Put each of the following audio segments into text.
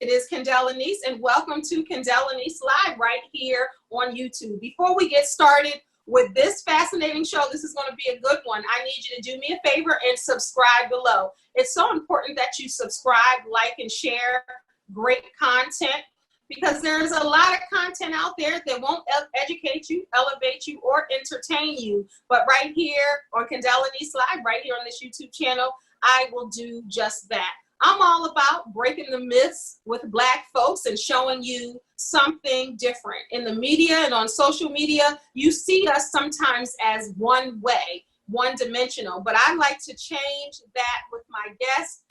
It is Kendell Lenice, and welcome to Kendell Lenice Live right here on YouTube. Before we get started with this fascinating show, this is going to be a good one. I need you to do me a favor and subscribe below. It's so important that you subscribe, like, and share great content, because there's a lot of content out there that won't educate you, elevate you, or entertain you. But right here on Kendell Lenice Live, right here on this YouTube channel, I will do just that. I'm all about breaking the myths with Black folks and showing you something different. In the media and on social media, you see us sometimes as one way, one-dimensional, but I like to change that with my guests,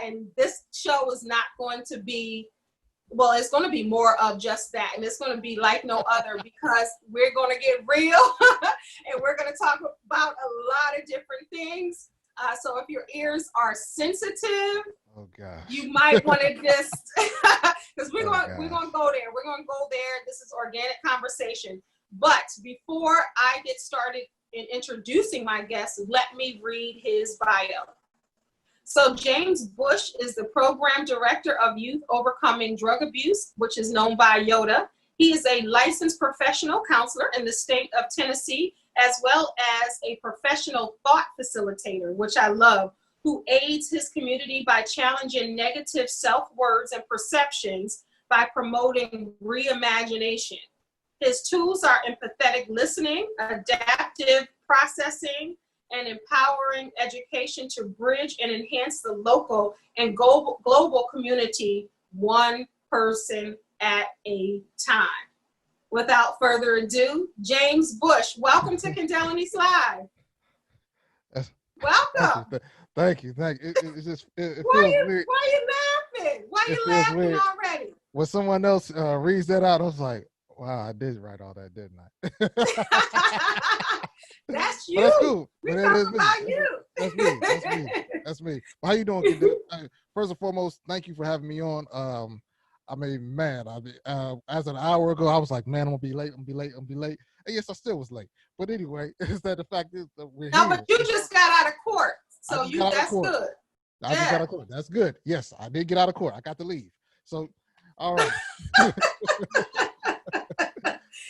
and this show is not going to be, well, it's going to be more of just that, and it's going to be like no other, because we're going to get real and we're going to talk about a lot of different things. So if your ears are sensitive, oh gosh, you might want to just, because we're going to go there. We're going to go there. This is organic conversation. But before I get started in introducing my guest, let me read his bio. So James Bush is the Program Director of Youth Overcoming Drug Abuse, which is known by YODA. He is a licensed professional counselor in the state of Tennessee, as well as a professional thought facilitator, which I love, who aids his community by challenging negative self-words and perceptions by promoting reimagination. His tools are empathetic listening, adaptive processing, and empowering education to bridge and enhance the local and global community, one person at a time. Without further ado, James Bush, welcome to Kendell Lenice Live. Welcome. Thank you. It just it why feels you, weird. Why you laughing? Why you laughing weird. Already? When someone else reads that out, I was like, wow, I did write all that, didn't I? That's you. But that's cool. We talk about you. That's me. That's me. Well, how you doing, Kendell? First and foremost, thank you for having me on. I mean, man, as an hour ago, I was like, man, I'm gonna be late. And yes, I still was late. But anyway, is that the fact is that we're here. But you just got out of court, so that's good. I just got out of court. That's good. Yes, I did get out of court. I got to leave. So, all right.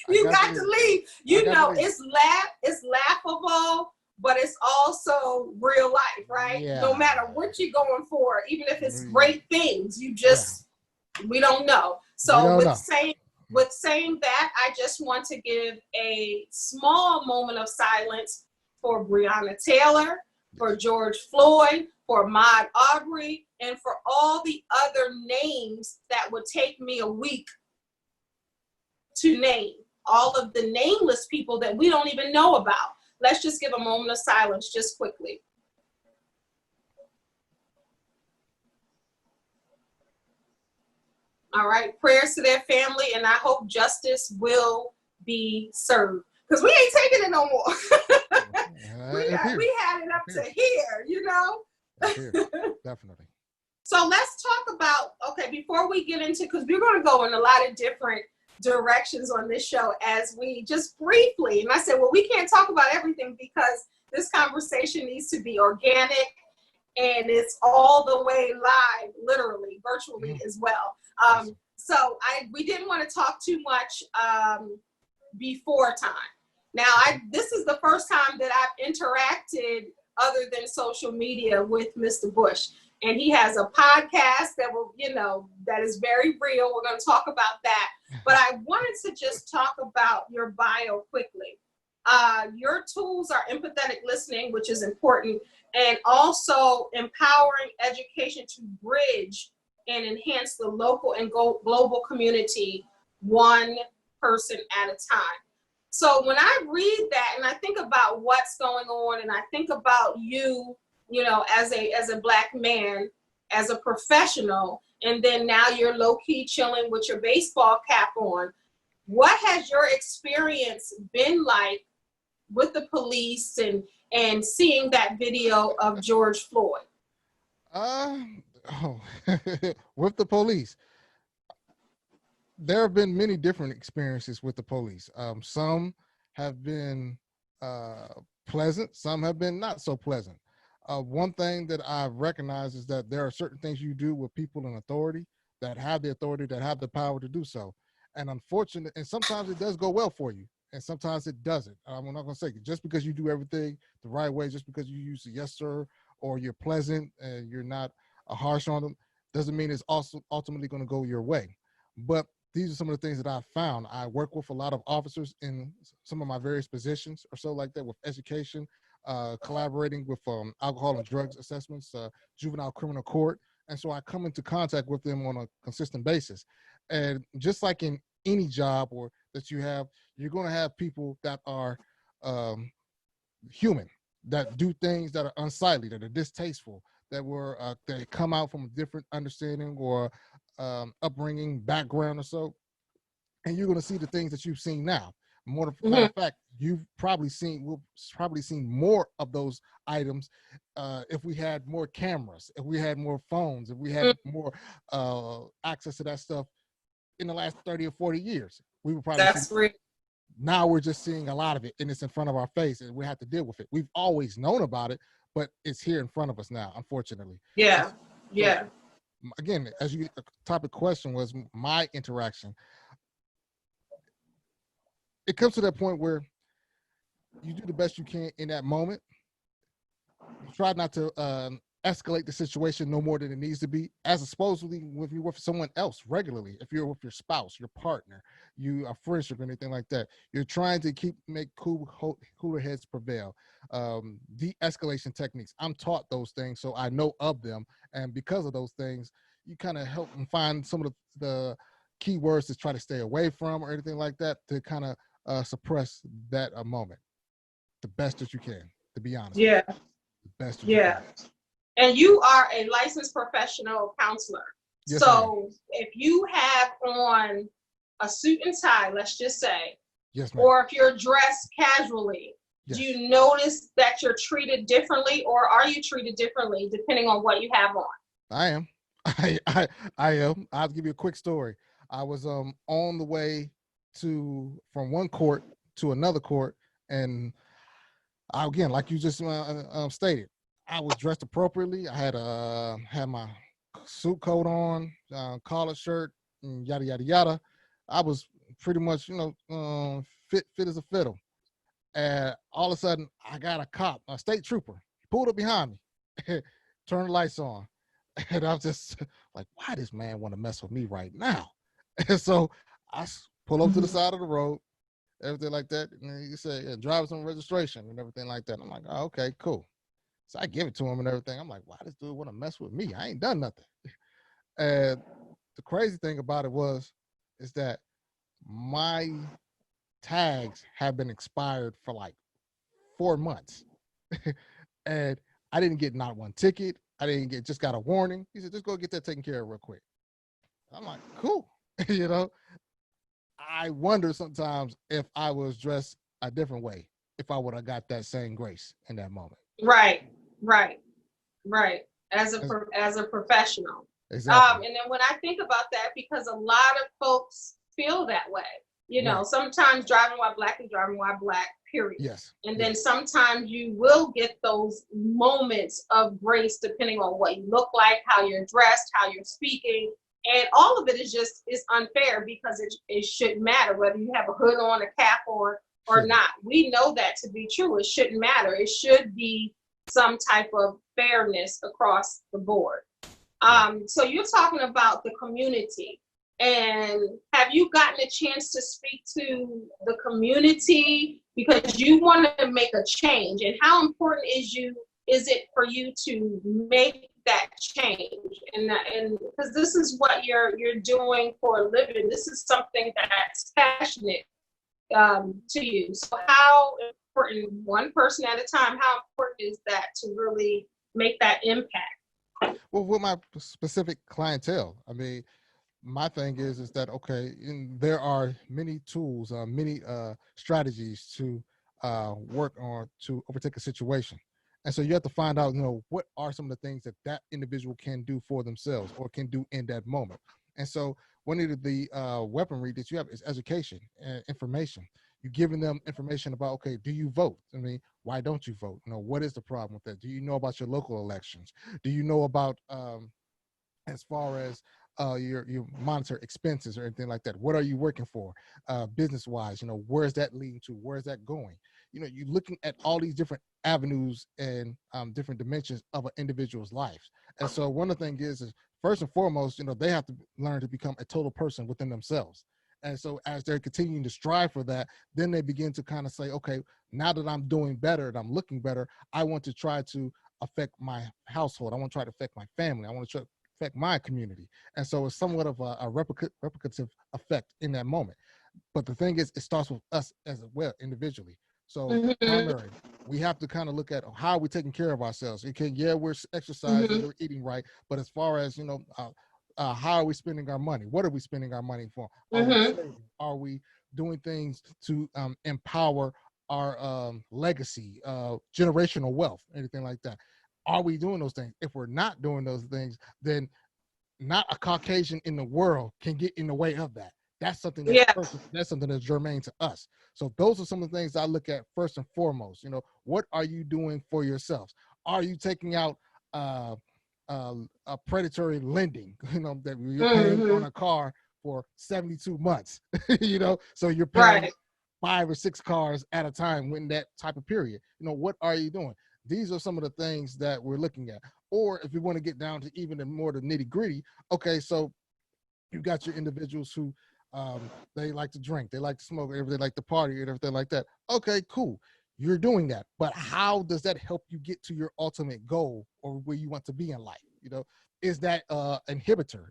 You got to leave. You know, it's laughable, but it's also real life, right? Yeah. No matter what you're going for, even if it's great things, you just we don't know. So with saying that, I just want to give a small moment of silence for Breonna Taylor, for George Floyd, for Ahmaud Arbery, and for all the other names that would take me a week to name. All of the nameless people that we don't even know about. Let's just give a moment of silence just quickly. All right, prayers to their family, and I hope justice will be served. Because we ain't taking it no more. we had it up to here, you know? Definitely. So let's talk about, okay, before we get into, because we're going to go in a lot of different directions on this show as we just briefly, and I said, well, we can't talk about everything because this conversation needs to be organic and it's all the way live, literally, virtually as well. So we didn't want to talk too much before time. Now, this is the first time that I've interacted other than social media with Mr. Bush. And he has a podcast that will, that is very real. We're going to talk about that. But I wanted to just talk about your bio quickly. Your tools are empathetic listening, which is important, and also empowering education to bridge and enhance the local and global community, one person at a time. So when I read that and I think about what's going on, and I think about you, as a Black man, as a professional, and then now you're low-key chilling with your baseball cap on, what has your experience been like with the police and seeing that video of George Floyd? With the police, there have been many different experiences with the police. Some have been pleasant, some have been not so pleasant. One thing that I've recognized is that there are certain things you do with people in authority that have the authority, that have the power to do so. And unfortunately, and sometimes it does go well for you, and sometimes it doesn't. I'm not going to say just because you do everything the right way, just because you use a yes sir, or you're pleasant and you're not harsh on them, doesn't mean it's also ultimately going to go your way. But these are some of the things that I've found. I work with a lot of officers in some of my various positions or so like that, with education, collaborating with alcohol and drugs assessments, juvenile criminal court. And so I come into contact with them on a consistent basis. And just like in any job or that you have, you're going to have people that are human, that do things that are unsightly, that are distasteful, that come out from a different understanding or upbringing, background or so. And you're going to see the things that you've seen now. More matter of fact, we'll probably seen more of those items if we had more cameras, if we had more phones, if we had more access to that stuff in the last 30 or 40 years. We would probably That's real. Now we're just seeing a lot of it, and it's in front of our face, and we have to deal with it. We've always known about it, but it's here in front of us now, unfortunately. Yeah. Yeah. So, again, as you the topic question was my interaction. It comes to that point where you do the best you can in that moment. You try not to escalate the situation no more than it needs to be, as supposedly if you're with someone else regularly. If you're with your spouse, your partner, a friendship, anything like that, you're trying to make cooler heads prevail. De-escalation techniques, I'm taught those things, so I know of them, and because of those things, you kind of help them find some of the key words to try to stay away from or anything like that, to kind of suppress that moment the best that you can, to be honest. Yeah. The best that you can. And you are a licensed professional counselor. Yes, so if you have on a suit and tie, let's just say, yes, ma'am, or if you're dressed casually, yes, do you notice that you're treated differently, or are you treated differently depending on what you have on? I am. I am. I'll give you a quick story. I was on the way from one court to another court, and again, like you just stated, I was dressed appropriately. I had my suit coat on, collar shirt, and yada yada yada. I was pretty much, fit as a fiddle. And all of a sudden, I got a cop, a state trooper, pulled up behind me, turned the lights on, and I was just like, "Why this man want to mess with me right now?" And so I pull up to the side of the road, everything like that, and he said, "Driver's on registration," and everything like that. I'm like, "Oh, okay, cool." So I give it to him and everything. I'm like, "Why this dude want to mess with me? I ain't done nothing." And the crazy thing about it is that my tags have been expired for like 4 months. And I didn't get not one ticket. Just got a warning. He said, "Just go get that taken care of real quick." I'm like, "Cool." I wonder sometimes if I was dressed a different way, if I would have got that same grace in that moment. Right. As a professional. Exactly. And then when I think about that, because a lot of folks feel that way, Right. sometimes driving while black is driving while black, period. Yes. And then sometimes you will get those moments of grace depending on what you look like, how you're dressed, how you're speaking. And all of it is unfair, because it shouldn't matter whether you have a hood on, a cap on, or not. We know that to be true. It shouldn't matter. It should be some type of fairness across the board. So you're talking about the community, and have you gotten a chance to speak to the community because you want to make a change? And how important is it for you to make that change? And because this is what you're doing for a living, this is something that's passionate to you. So how important, one person at a time, how important is that to really make that impact? Well, with my specific clientele, I mean, my thing is that, okay, there are many tools, many strategies to work on to overtake a situation. And so you have to find out, what are some of the things that individual can do for themselves or can do in that moment. And so one of the weaponry that you have is education and information. You're giving them information about, okay, do you vote? I mean, why don't you vote? What is the problem with that? Do you know about your local elections? Do you know about as far as your monitor expenses or anything like that. What are you working for, business wise? Where's that leading to? Where's that going? You're looking at all these different avenues and different dimensions of an individual's life. And so one of the things is first and foremost, they have to learn to become a total person within themselves. And so as they're continuing to strive for that, then they begin to kind of say, okay, now that I'm doing better and I'm looking better, I want to try to affect my household. I want to try to affect my family. I want to try to affect my community. And so it's somewhat of a replicative effect in that moment. But the thing is, it starts with us as well individually. So primary, we have to kind of look at how we're taking care of ourselves. We're exercising, we're eating right, but as far as how are we spending our money? What are we spending our money for? Are we saving? Are we doing things to empower our legacy, generational wealth, anything like that? Are we doing those things? If we're not doing those things, then not a Caucasian in the world can get in the way of that. That's something that's something that's germane to us. So those are some of the things I look at first and foremost. What are you doing for yourselves? Are you taking out a predatory lending? That you're paying on a car for 72 months. So you're paying 5 or 6 cars at a time in that type of period. What are you doing? These are some of the things that we're looking at. Or if you want to get down to even more the nitty gritty, okay, so you got your individuals who they like to drink, they like to smoke, they like to party and everything like that. Okay, cool. You're doing that. But how does that help you get to your ultimate goal or where you want to be in life? Is that inhibitor?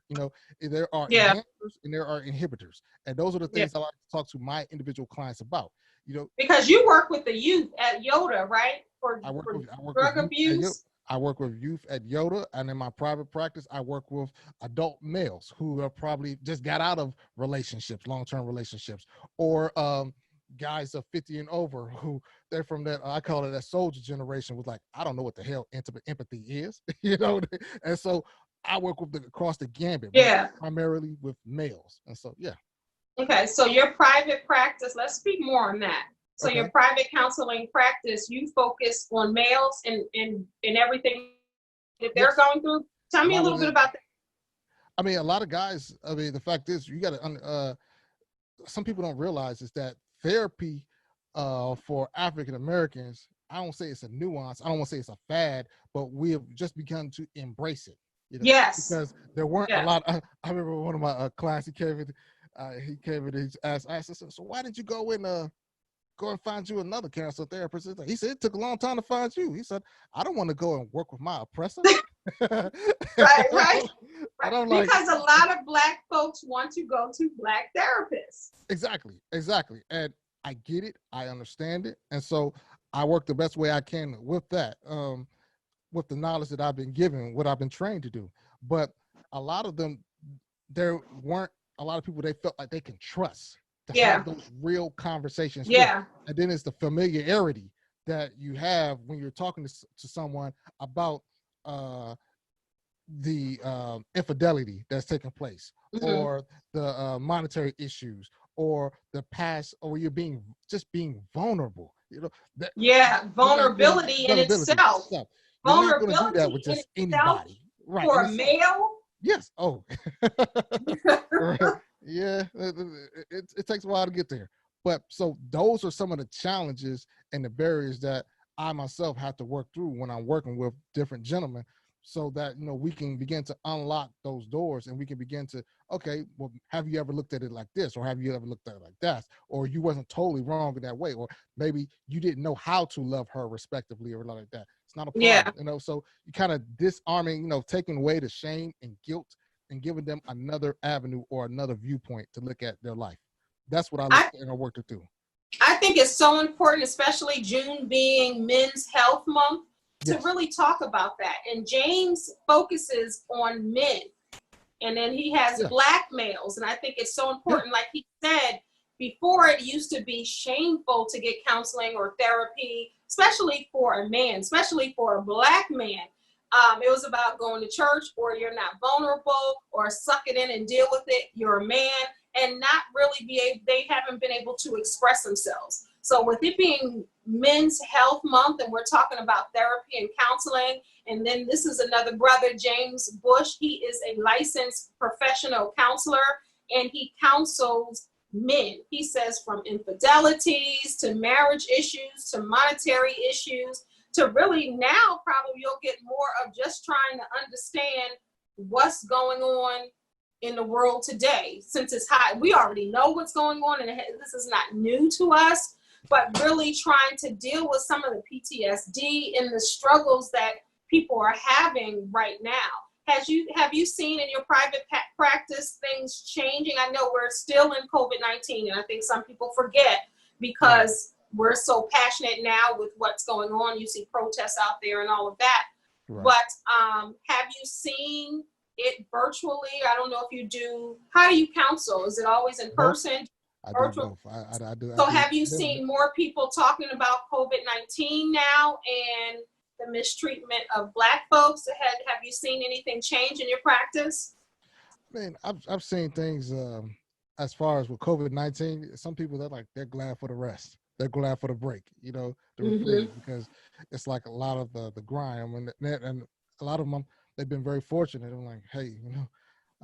There are enhancers and there are inhibitors. And those are the things I like to talk to my individual clients about. Because you work with the youth at Yoda, right? I work with drug abuse. I work with youth at Yoda, and in my private practice, I work with adult males who are probably just got out of relationships, long-term relationships, or guys of 50 and over who they're from that, I call it that soldier generation, was like, I don't know what the hell empathy is, and so I work with across the gambit, primarily with males, and so Okay, so your private practice, let's speak more on that. So your private counseling practice, you focus on males and everything that they're going through. Tell me a little bit about that. I mean, a lot of guys, the fact is, you got to, some people don't realize is that therapy for African Americans, I don't say it's a nuance, I don't want to say it's a fad, but we have just begun to embrace it. Because there weren't a lot. I remember one of my clients, he came in, he asked, I said, so why did you go and find you another counselor therapist? He said, it took a long time to find you. He said, I don't want to go and work with my oppressor. Right. Because a lot of Black folks want to go to Black therapists. Exactly. And I get it. I understand it. And so I work the best way I can with that, with the knowledge that I've been given, what I've been trained to do. But a lot of them, there weren't a lot of people they felt like they can trust to have those real conversations with. And then it's the familiarity that you have when you're talking to someone about the infidelity that's taking place, or the monetary issues, or the past, or you're being vulnerable. Vulnerability in itself. You're not going to do that with just anybody, right? For a male. Yes. Oh. Yeah, it takes a while to get there. But so those are some of the challenges and the barriers that I myself have to work through when I'm working with different gentlemen, so that we can begin to unlock those doors, and we can begin to, okay, well, have you ever looked at it like this, or have you ever looked at it like that, or you wasn't totally wrong in that way, or maybe you didn't know how to love her respectively, or like that. It's not a problem, so you kind of disarming, taking away the shame and guilt and giving them another avenue or another viewpoint to look at their life. That's what I look and I work to do. I think it's so important, especially June being Men's Health Month, to really talk about that. And James focuses on men, and then he has Black males. And I think it's so important. Like he said, before it used to be shameful to get counseling or therapy, especially for a man, especially for a Black man. It was about going to church, or you're not vulnerable, or suck it in and deal with it. You're a man, and not really they haven't been able to express themselves. So with it being Men's Health Month, and we're talking about therapy and counseling, and then this is another brother, James Bush. He is a licensed professional counselor, and he counsels men. He says from infidelities to marriage issues to monetary issues to really now probably you'll get more of just trying to understand what's going on in the world today. Since it's high, we already know what's going on, and this is not new to us, but really trying to deal with some of the PTSD and the struggles that people are having right now. Have you seen in your private practice things changing? I know we're still in COVID-19, and I think some people forget because we're so passionate now with what's going on. You see protests out there and all of that. Right. But have you seen it virtually? I don't know if you do. How do you counsel? Is it always in person? I do both. I do. So have you seen more people talking about COVID-19 now and the mistreatment of Black folks? Have you seen anything change in your practice? I mean, I've seen things as far as with COVID-19. Some people they're glad for the rest. They're glad for the break, the reflect, because it's like a lot of the grind. And a lot of them, they've been very fortunate. I'm like, hey,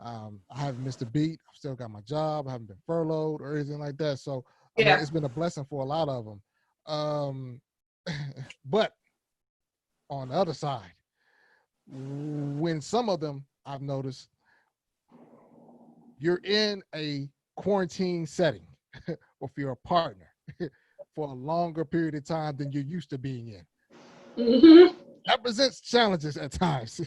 I haven't missed a beat. I've still got my job. I haven't been furloughed or anything like that. So I mean, it's been a blessing for a lot of them. But on the other side, when some of them I've noticed, you're in a quarantine setting with your partner for a longer period of time than you're used to being in. That presents challenges at times.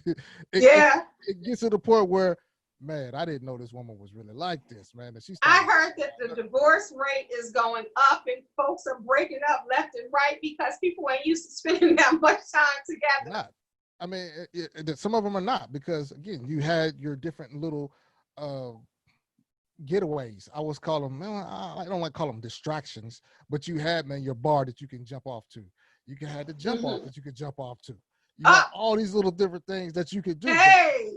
It gets to the point where, man, I didn't know this woman was really like this, man. And I heard that the divorce rate is going up and folks are breaking up left and right because people ain't used to spending that much time together. Not. I mean, some of them are not, because again, you had your different little getaways. I always call them, I don't like to call them distractions, but you had, your bar that you can jump off to. You had the jump off that you could jump off to. You had all these little different things that you could do. Hey,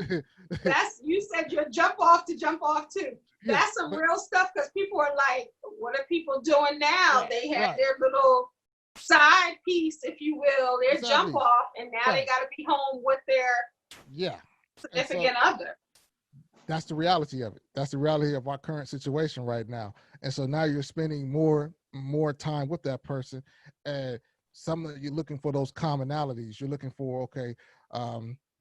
you said your jump off to. That's some real stuff, because people are like, what are people doing now? They had their little side piece, if you will, their jump off, and now they got to be home with their significant other. That's the reality of it. That's the reality of our current situation right now. And so now you're spending more time with that person, and you're looking for those commonalities. You're looking for, okay,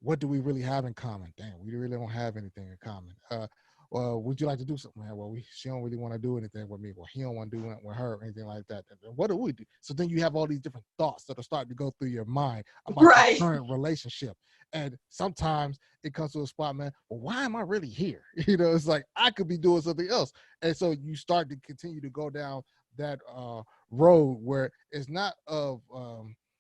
what do we really have in common? Damn, we really don't have anything in common. Well, would you like to do something? Well, she don't really want to do anything with me. Well, he don't want to do it with her or anything like that. What do we do? So then you have all these different thoughts that are starting to go through your mind about the current relationship. And sometimes it comes to a spot, man, well, why am I really here? It's like I could be doing something else. And so you start to continue to go down that road where it's not of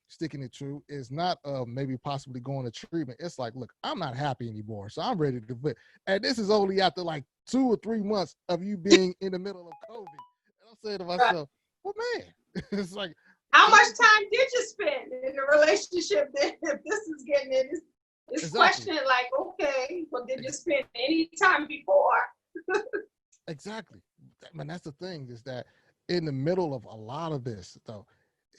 sticking it true. It's not maybe possibly going to treatment. It's like, look, I'm not happy anymore, so I'm ready to quit. And this is only after like 2 or 3 months of you being in the middle of COVID. And I'm saying to myself, well, man, it's like, how much time did you spend in the relationship then, if this is getting it? It's questioning like, okay, well, did you spend any time before? Exactly. I mean, that's the thing, is that in the middle of a lot of this, though,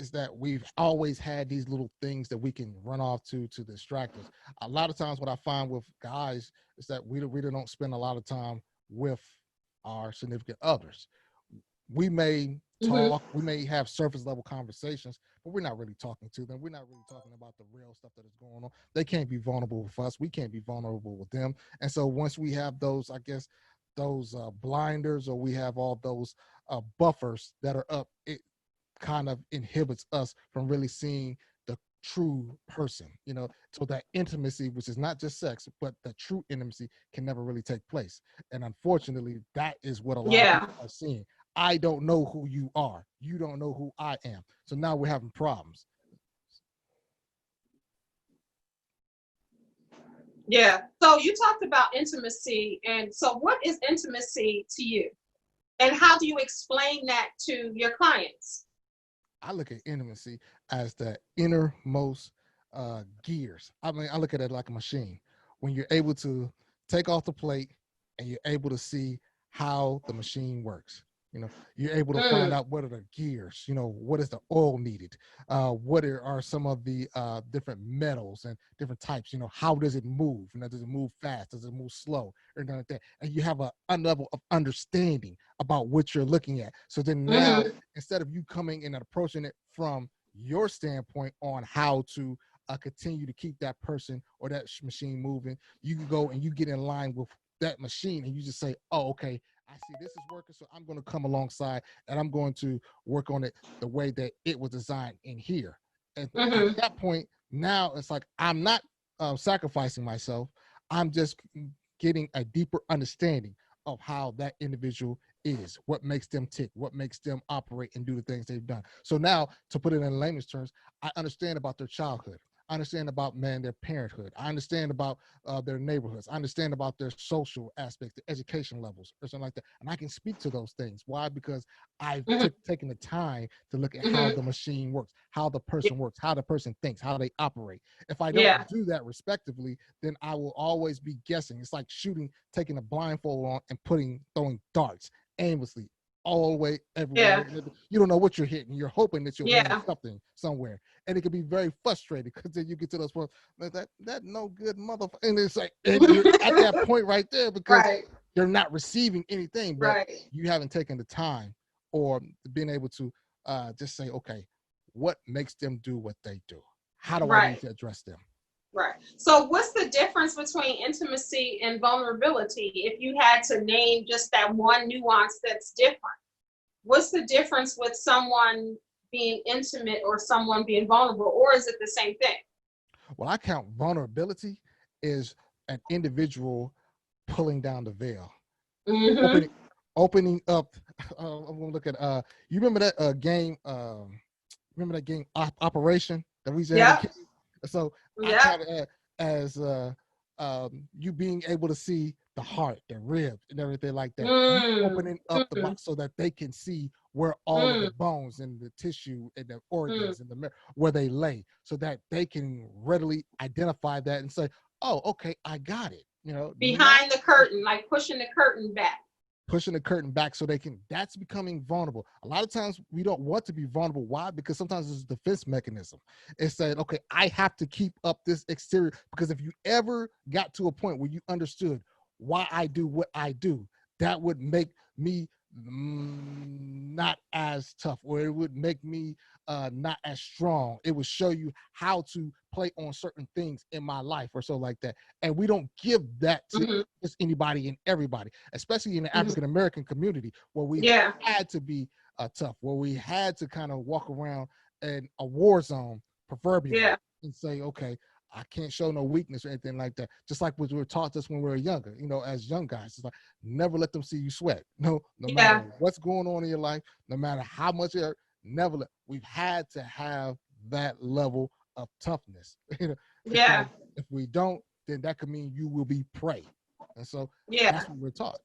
is that we've always had these little things that we can run off to distract us. A lot of times what I find with guys is that we really don't spend a lot of time with our significant others. We may talk, we may have surface level conversations, but we're not really talking to them. We're not really talking about the real stuff that is going on. They can't be vulnerable with us. We can't be vulnerable with them. And so once we have those, I guess, those blinders, or we have all those buffers that are up, it kind of inhibits us from really seeing the true person, so that intimacy, which is not just sex, but the true intimacy, can never really take place. And unfortunately, that is what a lot of people are seeing. I don't know who you are. You don't know who I am. So now we're having problems. Yeah. So you talked about intimacy. And so what is intimacy to you? And how do you explain that to your clients? I look at intimacy as the innermost gears. I mean, I look at it like a machine. When you're able to take off the plate and you're able to see how the machine works. You know, you're able to find out what are the gears, you know, what is the oil needed, what are some of the different metals and different types, you know, how does it move? You know, does it move fast? Does it move slow? Or anything like that. And you have a level of understanding about what you're looking at. So then now, instead of you coming in and approaching it from your standpoint on how to continue to keep that person or that machine moving, you can go and you get in line with that machine and you just say, oh, okay, I see this is working, so I'm going to come alongside and I'm going to work on it the way that it was designed in here. And at that point, now it's like I'm not sacrificing myself. I'm just getting a deeper understanding of how that individual is, what makes them tick, what makes them operate and do the things they've done. So now, to put it in layman's terms, I understand about their childhood. I understand about, man, their parenthood. I understand about their neighborhoods. I understand about their social aspects, the education levels, or something like that. And I can speak to those things. Why? Because I've taken the time to look at how the machine works, how the person works, how the person thinks, how they operate. If I don't do that respectively, then I will always be guessing. It's like shooting, taking a blindfold on and throwing darts aimlessly all the way everywhere. You don't know what you're hitting. You're hoping that you'll land something somewhere. And it can be very frustrating because then you get to those points, that no good motherfucker. And it's like, and you're at that point right there because you're not receiving anything, but you haven't taken the time or being able to just say, okay, what makes them do what they do? How do I need to address them? Right. So what's the difference between intimacy and vulnerability? If you had to name just that one nuance that's different, what's the difference with someone being intimate or someone being vulnerable, or is it the same thing? Well, I count vulnerability is an individual pulling down the veil, opening up. I'm gonna look at. You remember that game? Remember that game Operation that we said? So I count it as you being able to see the heart, the ribs, and everything like that. You opening up the box so that they can see where all of the bones and the tissue and the organs and the where they lay, so that they can readily identify that and say, "Oh, okay, I got it." You know, behind the curtain, like pushing the curtain back. Pushing the curtain back so they can, that's becoming vulnerable. A lot of times we don't want to be vulnerable. Why? Because sometimes it's a defense mechanism. It's saying, okay, I have to keep up this exterior, because if you ever got to a point where you understood why I do what I do, that would make me not as tough, or it would make me not as strong. It would show you how to play on certain things in my life or so like that. And we don't give that to just anybody and everybody, especially in the African American community, where we had to be tough, where we had to kind of walk around in a war zone, proverbially, and say, okay, I can't show no weakness or anything like that. Just like what we were taught us when we were younger, you know, as young guys, it's like, never let them see you sweat. No matter what's going on in your life, no matter how much it hurt, never let. We've had to have that level of toughness. You know, if we don't, then that could mean you will be prey. And so that's what we're taught.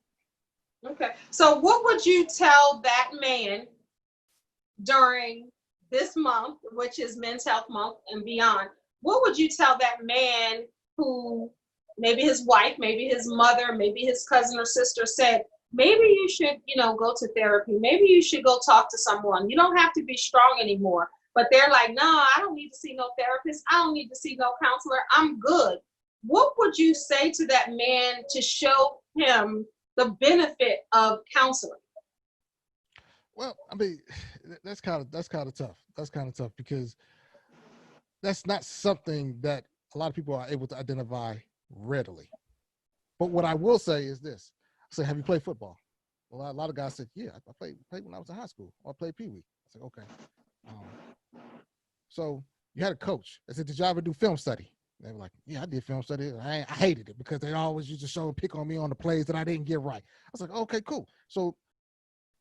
Okay. So what would you tell that man during this month, which is Men's Health Month and beyond? What would you tell that man who maybe his wife, maybe his mother, maybe his cousin or sister said, maybe you should, you know, go to therapy. Maybe you should go talk to someone. You don't have to be strong anymore. But they're like, no, I don't need to see no therapist. I don't need to see no counselor. I'm good. What would you say to that man to show him the benefit of counseling? Well, I mean, that's kind of tough. That's kind of tough because that's not something that a lot of people are able to identify readily. But what I will say is this. I said, have you played football? Well, a lot of guys said, yeah, I played when I was in high school. Or I played Pee Wee. I said, okay. So you had a coach. I said, did you ever do film study? They were like, yeah, I did film study. I hated it because they always used to show and pick on me on the plays that I didn't get right. I was like, okay, cool. So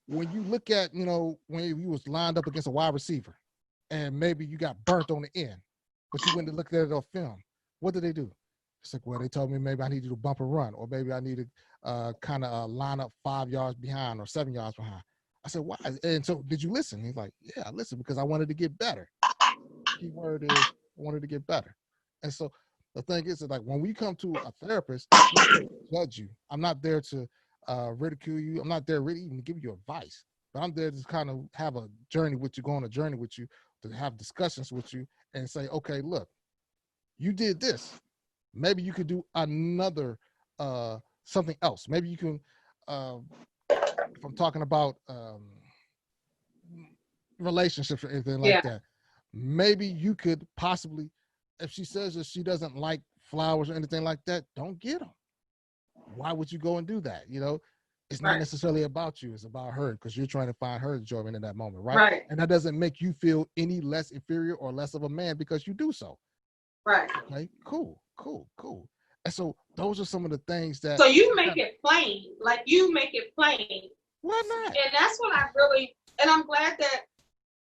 when you look at, you know, when you was lined up against a wide receiver and maybe you got burnt on the end, but you went to look at it on film, what did they do? It's like, well, they told me maybe I need to do bump and run, or maybe I need to kind of line up 5 yards behind or 7 yards behind. I said, why? And so did you listen? He's like, yeah, I listened because I wanted to get better. Key word is I wanted to get better. And so the thing is that, like, when we come to a therapist, I'm not there to judge you. I'm not there to ridicule you. I'm not there really even to give you advice. but I'm there to kind of have a journey with you, go on a journey with you, to have discussions with you and say, okay, look, you did this. Maybe you could do another something else. Maybe you can, if I'm talking about relationships or anything like that, maybe you could possibly, if she says that she doesn't like flowers or anything like that, don't get them. Why would you go and do that? You know, it's not necessarily about you. It's about her, because you're trying to find her enjoyment in that moment, right? And that doesn't make you feel any less inferior or less of a man because you do so. Right. Okay, cool. And so those are some of the things that. So you make it plain, like you make it plain. Why not? And that's what I really, and I'm glad that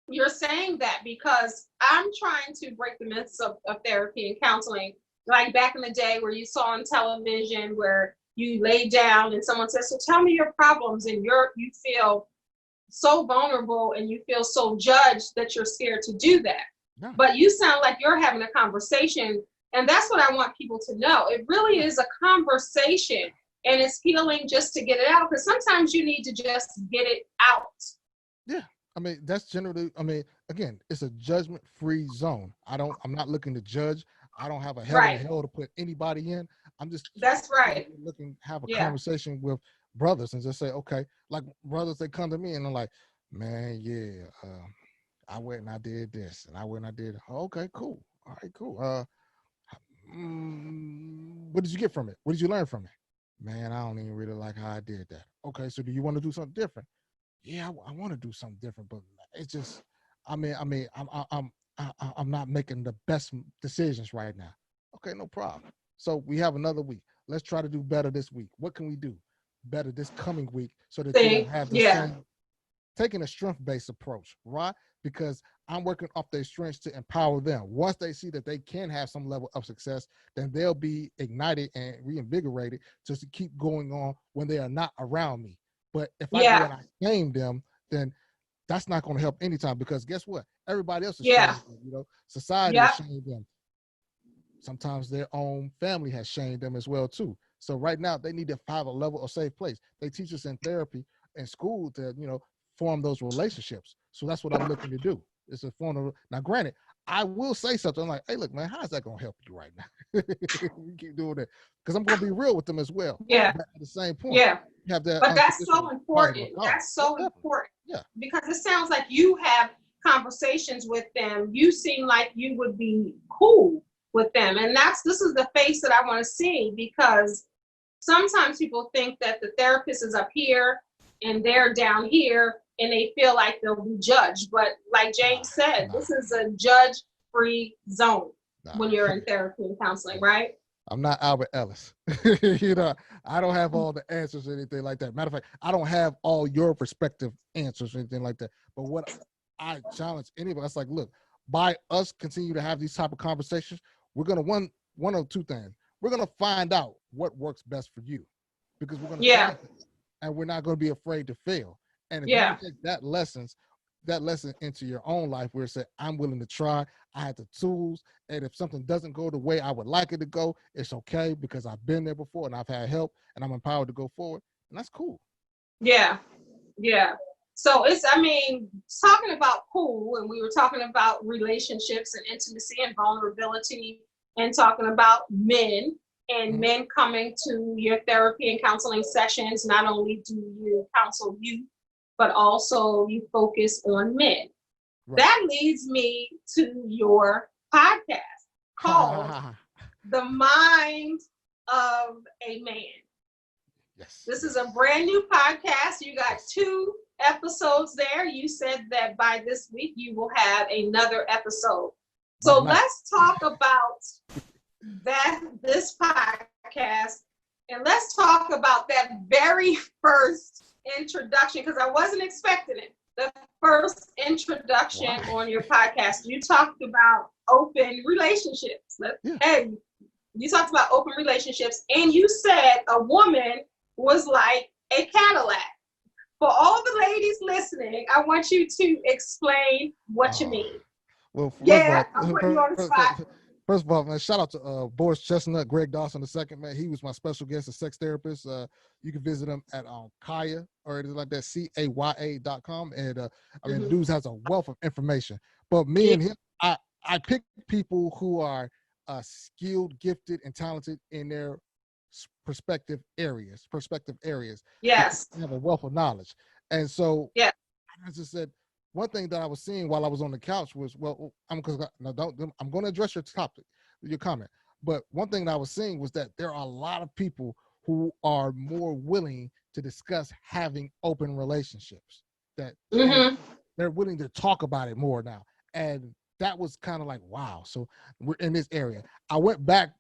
you're saying that, because I'm trying to break the myths of therapy and counseling. Like back in the day where you saw on television where you lay down and someone says, so tell me your problems, and you feel so vulnerable and you feel so judged that you're scared to do that. No. But you sound like you're having a conversation, and that's what I want people to know. It really is a conversation, and it's healing just to get it out, because sometimes you need to just get it out. Yeah. I mean, that's generally, I mean, again, it's a judgment-free zone. I'm not looking to judge. I don't have a heaven and hell to put anybody in. I'm just looking to have a conversation with brothers and just say, okay, like brothers, they come to me and they're like, man, I went and I did this, and I went and I did. Oh, okay, cool. All right, cool. What did you get from it? What did you learn from it? Man, I don't even really like how I did that. Okay, so do you want to do something different? Yeah, I want to do something different, but it's just, I'm not making the best decisions right now. Okay, no problem. So we have another week. Let's try to do better this week. What can we do better this coming week so that you don't have the same, taking a strength-based approach, right? Because I'm working off their strengths to empower them. Once they see that they can have some level of success, then they'll be ignited and reinvigorated just to keep going on when they are not around me. But if I go and I shame them, then that's not going to help anytime, because guess what? Everybody else is shaming them, you know, society has shamed them. Sometimes their own family has shamed them as well too. So right now they need to find a level of safe place. They teach us in therapy and school to, you know, form those relationships. So that's what I'm looking to do. It's a form of, now granted, I will say something I'm like, hey, look, man, how's that going to help you right now? We keep doing that, because I'm going to be real with them as well. Yeah. But at the same point, you have that. But that's so important. That's so important. Yeah. Because it sounds like you have conversations with them. You seem like you would be cool with them. And this is the face that I want to see, because sometimes people think that the therapist is up here and they're down here, and they feel like they'll be judged. But like James said, this is a judge-free zone when you're in therapy and counseling, right? I'm not Albert Ellis. You know, I don't have all the answers or anything like that. Matter of fact, I don't have all your perspective answers or anything like that. But what I challenge anybody, that's like, look, by us continue to have these type of conversations, we're going to one of two things. We're going to find out what works best for you, because we're going to try it, and we're not going to be afraid to fail. And if you take that lesson into your own life, where it said, I'm willing to try, I had the tools, and if something doesn't go the way I would like it to go, it's okay, because I've been there before and I've had help and I'm empowered to go forward. And that's cool. Yeah. So talking about cool, and we were talking about relationships and intimacy and vulnerability, and talking about men and men coming to your therapy and counseling sessions. Not only do you counsel youth, but also you focus on men. Right. That leads me to your podcast called The Mind of a Man. Yes. This is a brand new podcast. You got 2 episodes there. You said that by this week you will have another episode. So let's talk about this podcast, and let's talk about that very first introduction, because I wasn't expecting it. The first introduction on your podcast, you talked about open relationships. Hey, you talked about open relationships, and you said a woman was like a Cadillac. For all the ladies listening, I want you to explain what you mean. Well, I'm putting you on the spot. First of all, man, shout out to Boris Chestnut, Greg Dawson II, man. He was my special guest, a sex therapist. You can visit him at Kaya or anything like that, CAYA.com. And I mean, dudes has a wealth of information. But me and him, I pick people who are skilled, gifted, and talented in their perspective areas. Yes. Have a wealth of knowledge. And so, yeah, I just said, one thing that I was seeing while I was on the couch was, well, I'm going to address your topic, your comment. But one thing that I was seeing was that there are a lot of people who are more willing to discuss having open relationships. That they're willing to talk about it more now. And that was kind of like, wow. So we're in this area. I went back,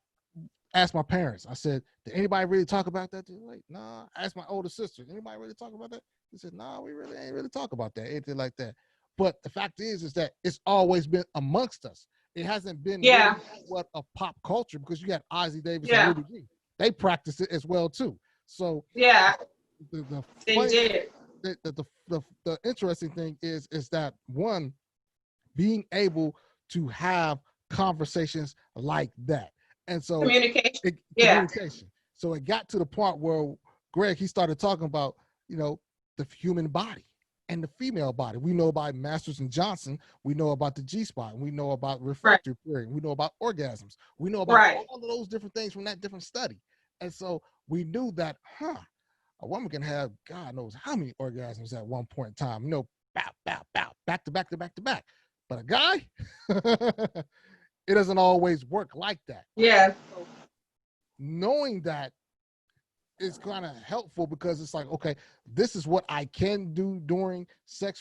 asked my parents. I said, did anybody really talk about that? They're like, nah. I asked my older sister, anybody really talk about that? They said, nah, we really ain't really talk about that, anything like that. But the fact is that it's always been amongst us. It hasn't been really what a pop culture, because you got Ozzie Davis and Rudy G. They practice it as well too. So the interesting thing is that, one, being able to have conversations like that. And so communication. So it got to the point where Greg, he started talking about, the human body and the female body. We know about Masters and Johnson. We know about the G-spot. We know about refractory period. We know about orgasms. We know about all of those different things from that different study. And so we knew that, a woman can have God knows how many orgasms at one point in time, bow, bow, bow, back to back to back to back. But a guy, it doesn't always work like that. Yeah. So knowing that is kind of helpful, because it's like, okay, this is what I can do during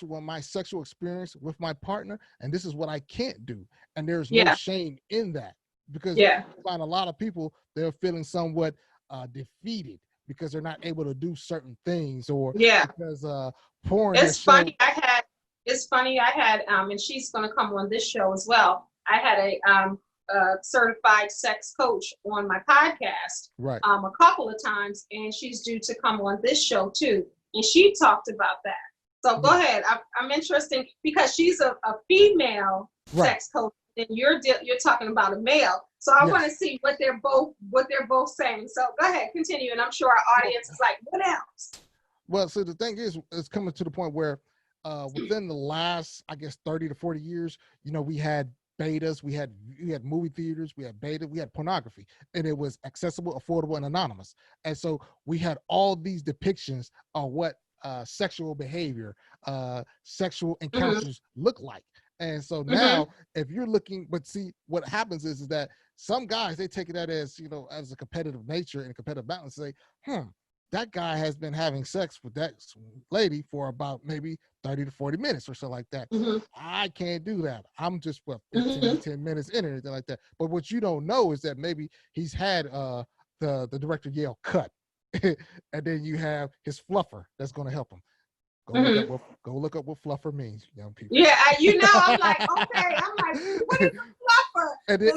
my sexual experience with my partner, and this is what I can't do. And there's no shame in that, because you find a lot of people, they're feeling somewhat defeated because they're not able to do certain things, or because porn. It's funny. I had, and she's going to come on this show as well. I had a certified sex coach on my podcast a couple of times, and she's due to come on this show too, and she talked about that. So go ahead. I'm interested, because she's a female sex coach, and you're talking about a male. So I want to see what they're both saying. So go ahead, continue, and I'm sure our audience is like, what else? Well, so the thing is, it's coming to the point where within the last, I guess, 30 to 40 years, we had betas, we had movie theaters, we had beta, we had pornography, and it was accessible, affordable, and anonymous. And so we had all these depictions of what sexual behavior, sexual encounters look like. And so now, if you're looking, but see, what happens is that some guys, they take that as, as a competitive nature and a competitive balance, say, that guy has been having sex with that lady for about maybe 30 to 40 minutes or so like that. I can't do that. I'm just 15 to 10 minutes in or anything like that. But what you don't know is that maybe he's had the director Yale cut. And then you have his fluffer that's going to help him. Go look up what fluffer means, young people. Yeah, I'm like, okay. I'm like, what is a fluffer? And then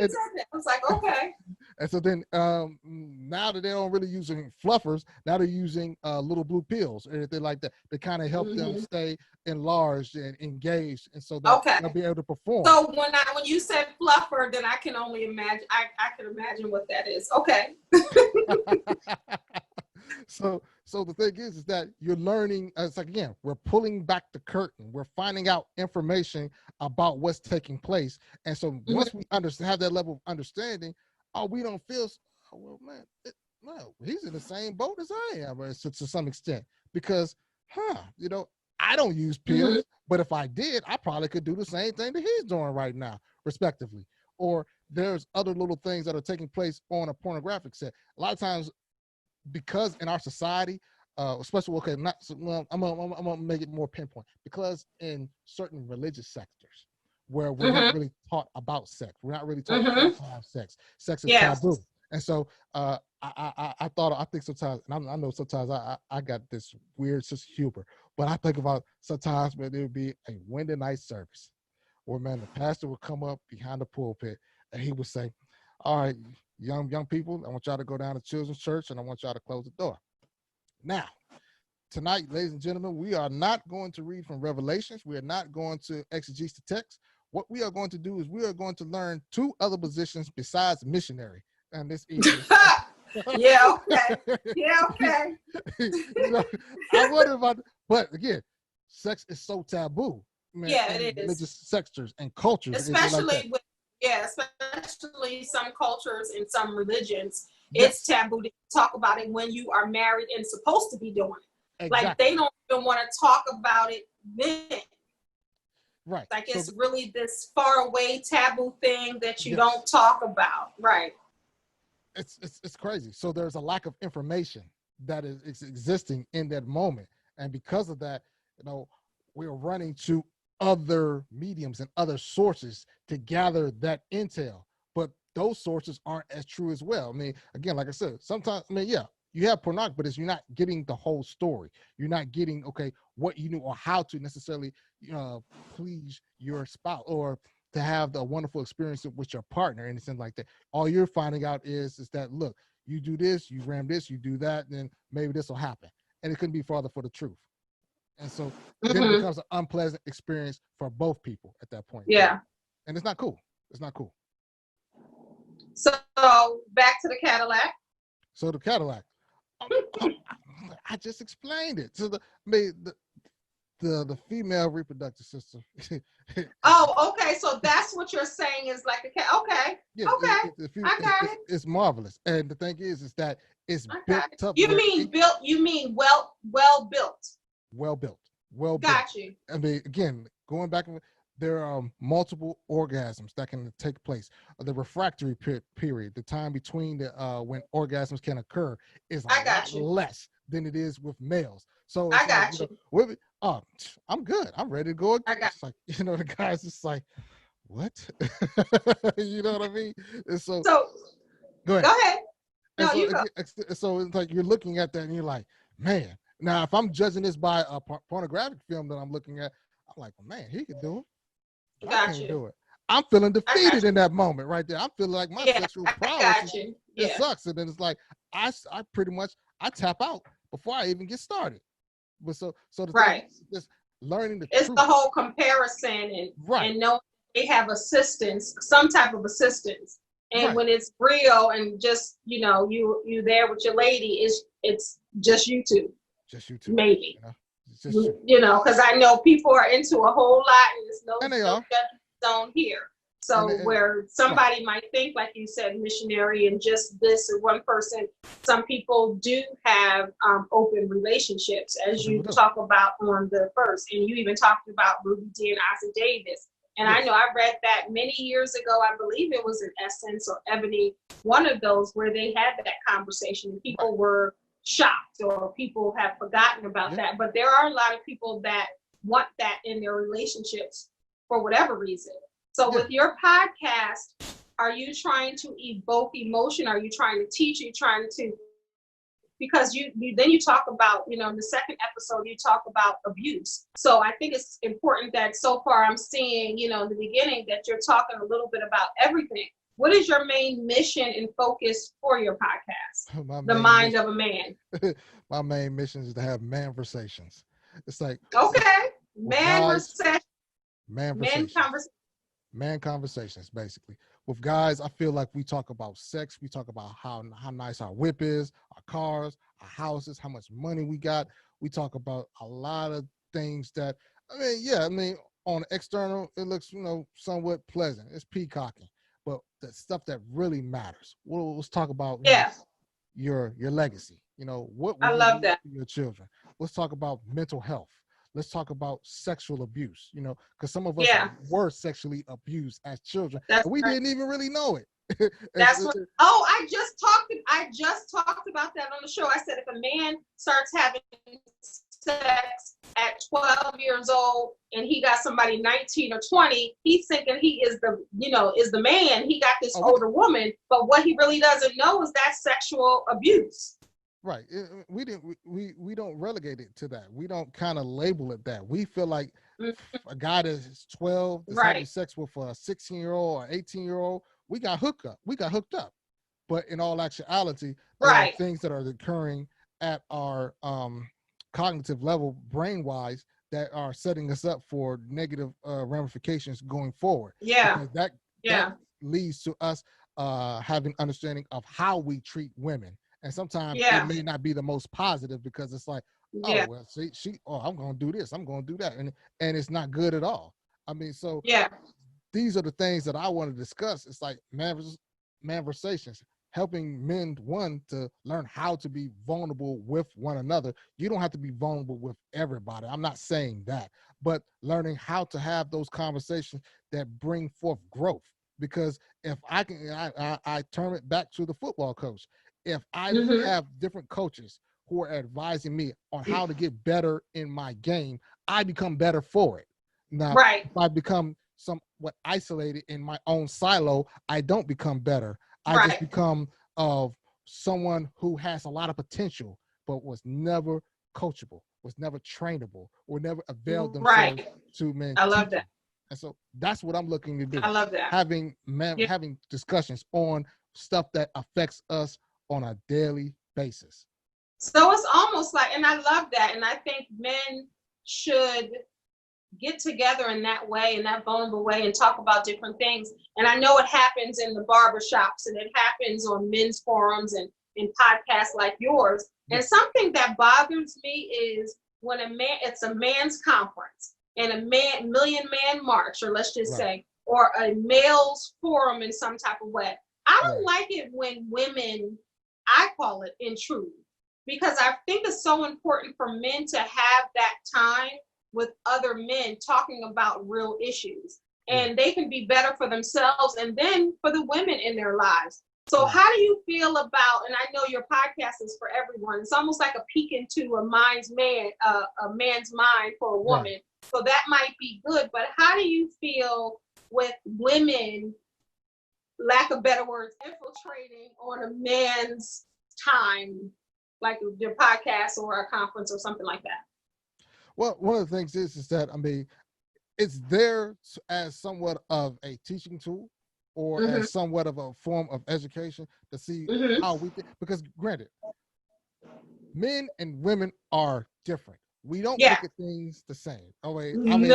I was like, okay. And so then now that they don't really using fluffers, now they're using little blue pills or anything like that to kind of help them stay enlarged and engaged, and so that they'll be able to perform. So when you said fluffer, then I can only imagine. I can imagine what that is. Okay. So the thing is that you're learning. It's like, again, we're pulling back the curtain. We're finding out information about what's taking place, and so once we have that level of understanding, we don't feel, well, man, no, he's in the same boat as I am, to some extent, because, I don't use pills, but if I did, I probably could do the same thing that he's doing right now, respectively. Or there's other little things that are taking place on a pornographic set. A lot of times, because in our society, especially, I'm gonna make it more pinpoint, because in certain religious sectors where we're not really taught about sex, we're not really taught how to have sex. Sex is taboo, and so I think sometimes, and I know sometimes I got this weird sense of humor, but I think about sometimes when there would be a Wednesday night service where, man, the pastor would come up behind the pulpit and he would say, all right, young people, I want y'all to go down to children's church and I want y'all to close the door. Now, tonight, ladies and gentlemen, we are not going to read from Revelations. We are not going to exegete the text. what we are going to do is we are going to learn 2 other positions besides missionary. And this evening. Yeah, okay. Yeah, okay. You know, I wonder about, but again, sex is so taboo, man, Yeah, in it is. religious sectors and cultures, and anything like that. Especially with, yeah, especially some cultures and some religions, it's Yes, taboo to talk about it when you are married and supposed to be doing it. Like exactly. they don't even want to talk about it then. Right. Like So it's really this far away taboo thing that you yes, don't talk about. Right. it's crazy. So there's a lack of information that is existing in that moment, and because of that, you know, we're running to other mediums and other sources to gather that intel, but those sources aren't as true as well. I mean, again, like I said, sometimes, I mean, yeah, you have pornography, but you're not getting the whole story. You're not getting, okay, what you knew or how to necessarily please your spouse, or to have the wonderful experience with your partner, anything like that. All you're finding out is that, look, you do this, you ram this, you do that, then maybe this will happen. And it couldn't be farther for the truth. And so then it Mm-hmm. becomes an unpleasant experience for both people at that point. Yeah. And it's not cool. It's not cool. So back to the Cadillac. So the Cadillac, I just explained it. So the female reproductive system. Oh, okay. So that's what you're saying is like a cat. Okay. Yeah, Okay. I got it. it's marvelous. And the thing is that it's I built got it. up You where mean built? You mean well built? well built, well built. Got you. I mean, again, going back, there are multiple orgasms that can take place. The refractory period, the time between the when orgasms can occur, is a I got lot you. less than it is with males. So I it's like, got you. women, oh, I'm good. I'm ready to go. I got It's like, the guys just like, what? You know what I mean? And so So go go ahead. ahead. And No, so you go. so it's like you're looking at that and you're like, man. Now, if I'm judging this by a pornographic film that I'm looking at, I'm like, well, man, he could do it, but I Got can't you. do it. I'm feeling I got defeated you. in that moment right there. I'm feeling like my Yeah, sexual I prowess got you. it Yeah. sucks. And then it's like I pretty much I tap out before I even get started. But so the thing Right. is just learning the It's truth. the whole comparison Right. and knowing they have assistance, some type of assistance. And Right. when it's real and just, you there with your lady, it's just you two, Just you two. maybe. It's just you. Because I know people are into a whole lot and there's no And they no are. judgment zone here. So And where somebody might think, like you said, missionary and just this or one person, some people do have open relationships, as some you people do. talk about on the first, and you even talked about Ruby D and Ozzy Davis. And Yes. I know I read that many years ago. I believe it was in Essence or Ebony, one of those where they had that conversation and people were shocked or people have forgotten about that. But there are a lot of people that want that in their relationships for whatever reason. So with your podcast, are you trying to evoke emotion? Are you trying to teach? Are you trying to, because you then you talk about, in the second episode, you talk about abuse. So I think it's important that so far I'm seeing, in the beginning that you're talking a little bit about everything. What is your main mission and focus for your podcast? The Mind of a Man. My main mission is to have man-versations. It's like, okay, man-versations. Man conversations, basically. With guys, I feel like we talk about sex. We talk about how nice our whip is, our cars, our houses, how much money we got. We talk about a lot of things that, on the external, it looks, somewhat pleasant. It's peacocking. But the stuff that really matters. Let's talk about your legacy. What will I you love leave that. to your children? Let's talk about mental health. Let's talk about sexual abuse, because some of us were sexually abused as children. And we didn't even really know it. That's what. Oh, I just talked about that on the show. I said if a man starts having sex at 12 years old and he got somebody 19 or 20, he's thinking he is the man. He got this older woman, but what he really doesn't know is that sexual abuse. Right. We don't relegate it to that. We don't kind of label it that. We feel like a guy that's 12 is having sex with a 16-year-old or 18-year-old. We got hooked up. But in all actuality, there are things that are occurring at our cognitive level, brain-wise, that are setting us up for negative ramifications going forward. Yeah. Because that leads to us having understanding of how we treat women. And sometimes it may not be the most positive, because it's like, oh, well, see, I'm going to do this, I'm going to do that. And it's not good at all. I mean, so these are the things that I want to discuss. It's like conversations, helping men, one, to learn how to be vulnerable with one another. You don't have to be vulnerable with everybody. I'm not saying that, but learning how to have those conversations that bring forth growth. Because if I turn it back to the football coach. If I have different coaches who are advising me on how to get better in my game, I become better for it. Now, if I become somewhat isolated in my own silo, I don't become better. I just become someone who has a lot of potential, but was never coachable, was never trainable, or never availed themselves to men. I love that. And so that's what I'm looking to do. I love that. Having discussions on stuff that affects us on a daily basis. So it's almost like, and I love that. And I think men should get together in that way, in that vulnerable way, and talk about different things. And I know it happens in the barbershops, and it happens on men's forums and in podcasts like yours. And something that bothers me is when it's a man's conference and a million man march, or let's just say, or a male's forum in some type of way. I don't like it when women, I call it, intrude, because I think it's so important for men to have that time with other men talking about real issues, and they can be better for themselves and then for the women in their lives. So how do you feel about, and I know your podcast is for everyone, it's almost like a peek into a man's mind for a woman. So that might be good, but how do you feel with women, lack of better words, infiltrating on a man's time, like your podcast or a conference or something like that? Well, one of the things is that, I mean, it's there as somewhat of a teaching tool, or as somewhat of a form of education to see how we think. Because granted, men and women are different. We don't look at things the same. Oh wait, I mean,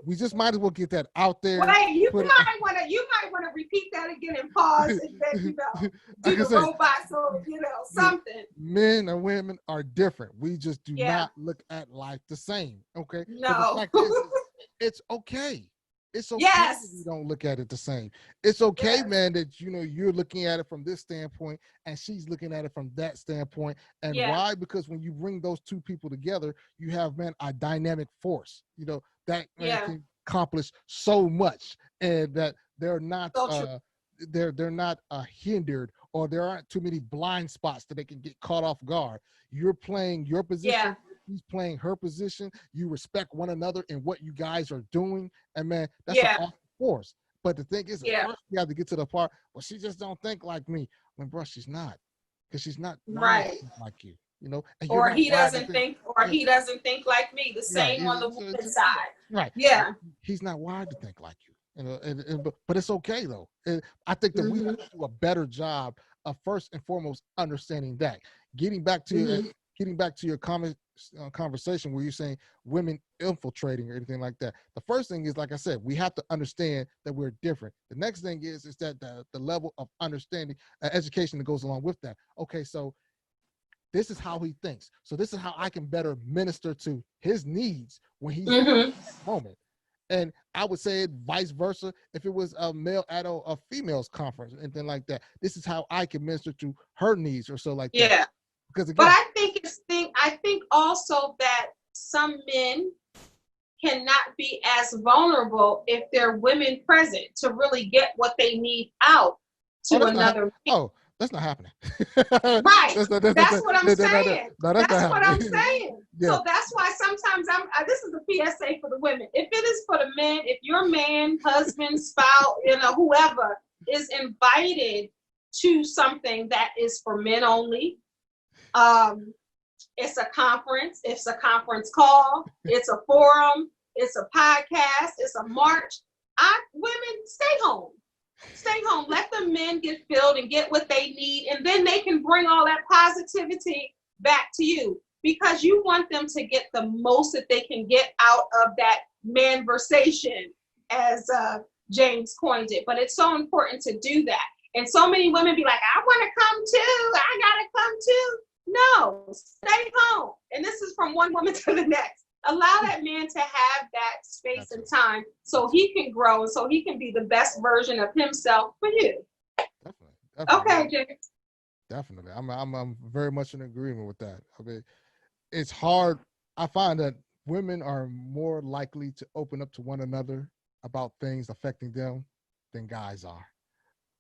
we just might as well get that out there. Wait, you might want to repeat that again and pause, and then do the robots or something. Men and women are different. We just do not look at life the same. Okay. No. The fact is, it's okay. It's okay that we don't look at it the same. It's okay, man, that you're looking at it from this standpoint and she's looking at it from that standpoint. And why? Because when you bring those two people together, you have, a dynamic force. That can accomplish so much, and that they're not they're not hindered, or there aren't too many blind spots that they can get caught off guard. You're playing your position. He's playing her position. You respect one another in what you guys are doing. And man, that's an awesome force. But the thing is, first you have to get to the part, well, she just don't think like me. When, bro, she's not. Because she's not like you. Or he doesn't think like me. The same on the woman's side. Right. Yeah. He's not wired to think like you. But it's okay though. I think that we have to do a better job of first and foremost understanding that. Getting back to your conversation where you're saying women infiltrating or anything like that. The first thing is, like I said, we have to understand that we're different. The next thing is that the level of understanding, education that goes along with that. Okay, so this is how he thinks. So this is how I can better minister to his needs when he's in that moment. And I would say it vice versa. If it was a male at a female's conference, anything like that, this is how I can minister to her needs or so like that. Yeah. Because again, but I think also that some men cannot be as vulnerable if there are women present to really get what they need out to another man. That's not happening. Right. That's what I'm saying. That's what I'm saying. Yeah. So that's why sometimes this is a PSA for the women. If it is for the men, if your man, husband, spouse, whoever is invited to something that is for men only, it's a conference, it's a conference call, it's a forum, it's a podcast, it's a march. Women, stay home. Stay home. Let the men get filled and get what they need, and then they can bring all that positivity back to you. because you want them to get the most that they can get out of that manversation, as James coined it. But it's so important to do that. And so many women be like, I want to come too. I got to come too. No, stay home. And this is from one woman to the next. Allow that man to have that space and time so he can grow and so he can be the best version of himself for you. Definitely. Okay, James. Definitely. I'm very much in agreement with that. I mean, it's hard. I find that women are more likely to open up to one another about things affecting them than guys are.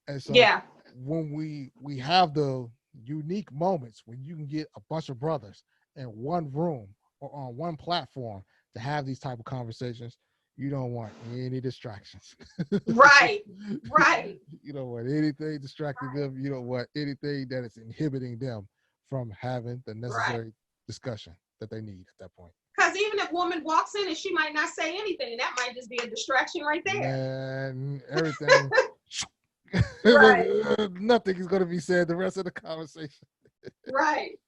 And so Yeah. when we have the unique moments when you can get a bunch of brothers in one room or on one platform to have these type of conversations, you don't want any distractions. Right. You don't want anything distracting them. You don't want anything that is inhibiting them from having the necessary discussion that they need at that point. Because even if a woman walks in and she might not say anything, that might just be a distraction right there. Man, everything. Right. Nothing is going to be said the rest of the conversation. Right.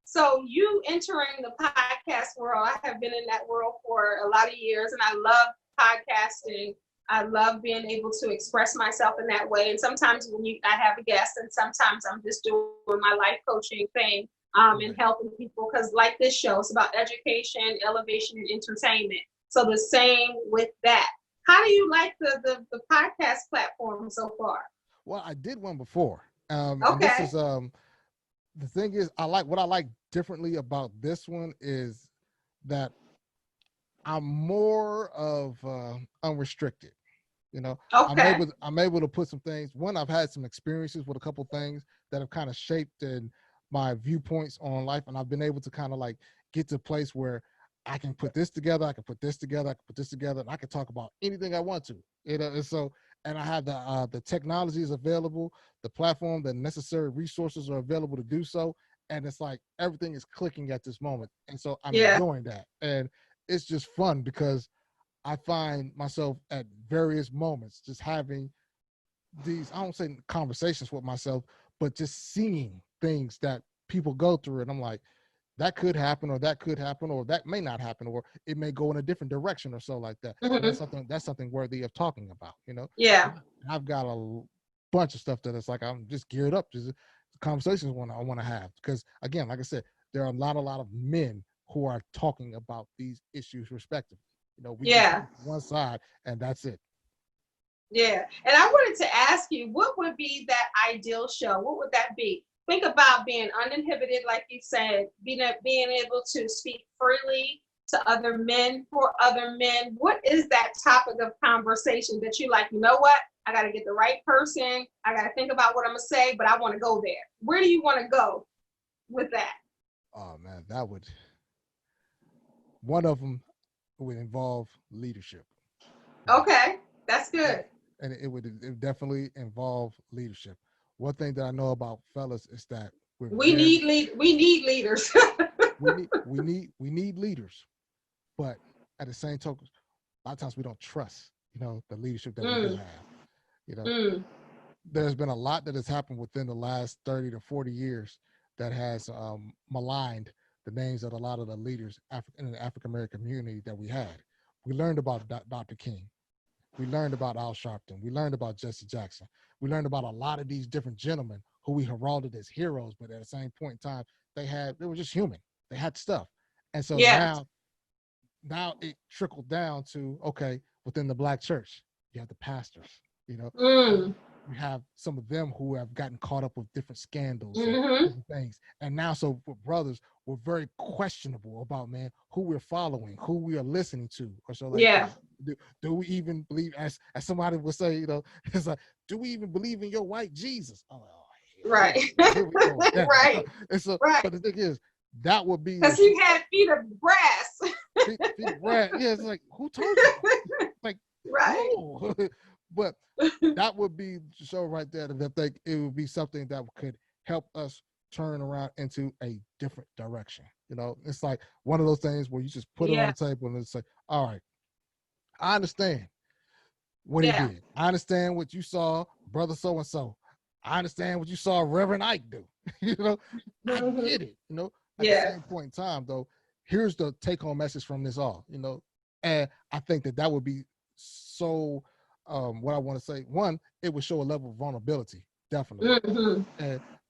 So you entering the podcast world, I have been in that world for a lot of years, and I love podcasting. I love being able to express myself in that way. And sometimes when I have a guest, and sometimes I'm just doing my life coaching thing and helping people, because like this show, it's about education, elevation, and entertainment. So the same with that. How do you like the podcast platform so far? Well, I did one before. Okay. And this is the thing is, what I like differently about this one is that I'm more of unrestricted. You know, okay. I'm able to put some things. One, I've had some experiences with a couple things that have kind of shaped my viewpoints on life, and I've been able to kind of like get to a place where I can put this together, I can put this together, I can put this together, and I can talk about anything I want to. You know, and I have the technology is available, the platform, the necessary resources are available to do so, and it's like everything is clicking at this moment, and so I'm enjoying that, and it's just fun because I find myself at various moments just having these, I don't say conversations with myself, but just seeing things that people go through, and I'm like, that could happen, or that could happen, or that may not happen, or it may go in a different direction, or so like that. Mm-hmm. And that's something worthy of talking about, you know. Yeah. I've got a bunch of stuff that it's like I'm just geared up, just conversations I want to have, because again, like I said, there are a lot of men who are talking about these issues respectively. You know, we just one side, and that's it. Yeah. And I wanted to ask you, what would be that ideal show? What would that be? Think about being uninhibited, like you said, being able to speak freely to other men, for other men. What is that topic of conversation that you like, you know what? I got to get the right person. I got to think about what I'm going to say, but I want to go there. Where do you want to go with that? Oh, man, one of them would involve leadership. Okay, that's good. And it would definitely involve leadership. One thing that I know about fellas is that we need leaders. we need leaders, but at the same token, a lot of times we don't trust, the leadership that we do have. There's been a lot that has happened within the last 30 to 40 years that has maligned the names of a lot of the leaders in the African American community that we had. We learned about Dr. King. We learned about Al Sharpton. We learned about Jesse Jackson. We learned about a lot of these different gentlemen who we heralded as heroes, but at the same point in time, they were just human. They had stuff. And so now it trickled down to, okay, within the Black church, you have the pastors, we have some of them who have gotten caught up with different scandals and different things. And now, so for brothers, we're very questionable about, man, who we're following, who we are listening to, or so like that. Do we even believe, as somebody would say, it's like, do we even believe in your white Jesus? Oh, right. Here we go. Right. And so, but the thing is, that would be because he had feet of brass. feet of brass. Yeah, it's like, who told you? Like, right. No. But that would be the show right there. That I think it would be something that could help us turn around into a different direction. It's like one of those things where you just put it on the table and it's like, all right, I understand what he did. I understand what you saw, brother so-and-so. I understand what you saw Reverend Ike do. I get it. At the Yeah. same point in time, though, here's the take-home message from this all, and I think that would be so. What I want to say, one, it would show a level of vulnerability, definitely, Mm-hmm.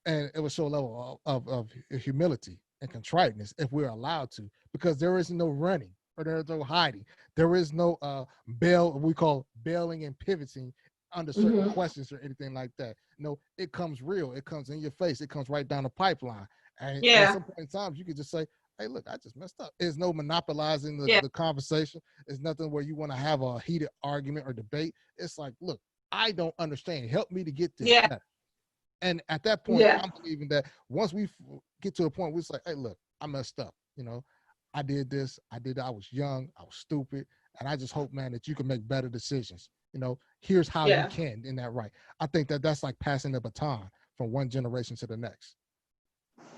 and it would show a level of humility and contriteness if we're allowed to, because there is no running or there's no hiding. There is no we call bailing and pivoting under certain Mm-hmm. questions or anything like that. No, it comes real. It comes in your face. It comes right down the pipeline. And at Yeah. some point in time, you can just say, hey, look, I just messed up. There's no monopolizing Yeah. the conversation. It's nothing where you want to have a heated argument or debate. It's like, look, I don't understand. Help me to get this Yeah. better. And at that point, Yeah. I'm believing that once we get to a point where it's like, hey, look, I messed up. I did this. I did that. I was young. I was stupid. And I just hope, man, that you can make better decisions. Here's how you Yeah. can in that right. I think that that's like passing the baton from one generation to the next.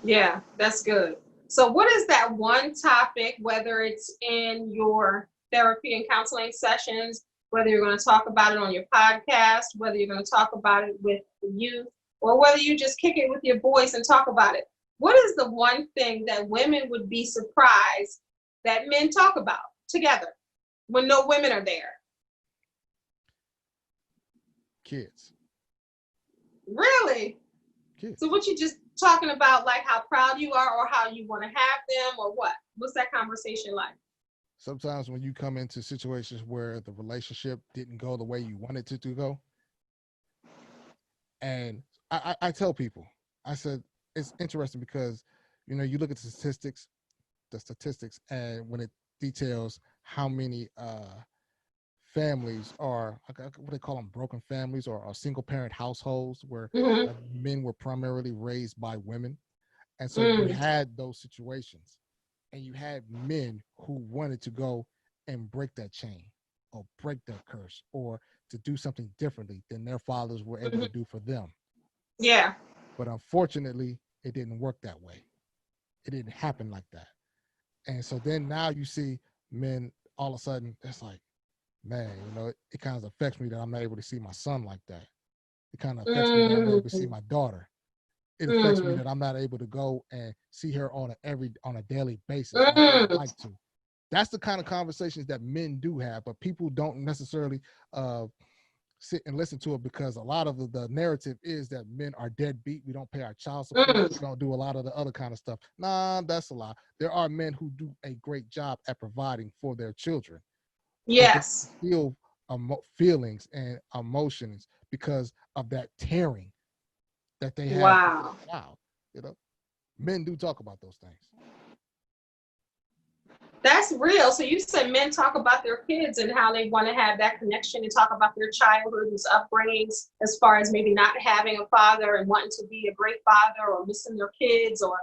Yeah, that's good. So what is that one topic, whether it's in your therapy and counseling sessions, whether you're going to talk about it on your podcast, whether you're going to talk about it with the youth, or whether you just kick it with your boys and talk about it? What is the one thing that women would be surprised that men talk about together when no women are there? Kids. Really? Kids. So what you just talking about, like how proud you are or how you want to have them or what? What's that conversation like? Sometimes when you come into situations where the relationship didn't go the way you wanted it to go, and I tell people, I said, it's interesting because, you look at the statistics, and when it details how many families are, what they call them, broken families or single parent households where Mm-hmm. men were primarily raised by women. And so you Mm. had those situations, and you had men who wanted to go and break that chain or break that curse or to do something differently than their fathers were able Mm-hmm. to do for them. Yeah. But unfortunately, it didn't work that way. It didn't happen like that. And so then now you see men all of a sudden, it's like, man, it kind of affects me that I'm not able to see my son like that. It kind of affects me that I'm not able to see Mm. my daughter. It affects me Mm. that I'm not able to go and see her on a daily basis like I would Mm. like to. That's the kind of conversations that men do have, but people don't necessarily sit and listen to it, because a lot of the narrative is that men are deadbeat. We don't pay our child support. Mm. We don't do a lot of the other kind of stuff. Nah, that's a lie. There are men who do a great job at providing for their children, but they Yes. feel feelings and emotions because of that tearing that they have for Wow. their child. You know, men do talk about those things. That's real. So you said men talk about their kids and how they want to have that connection and talk about their childhoods, upbringings, as far as maybe not having a father and wanting to be a great father or missing their kids, or,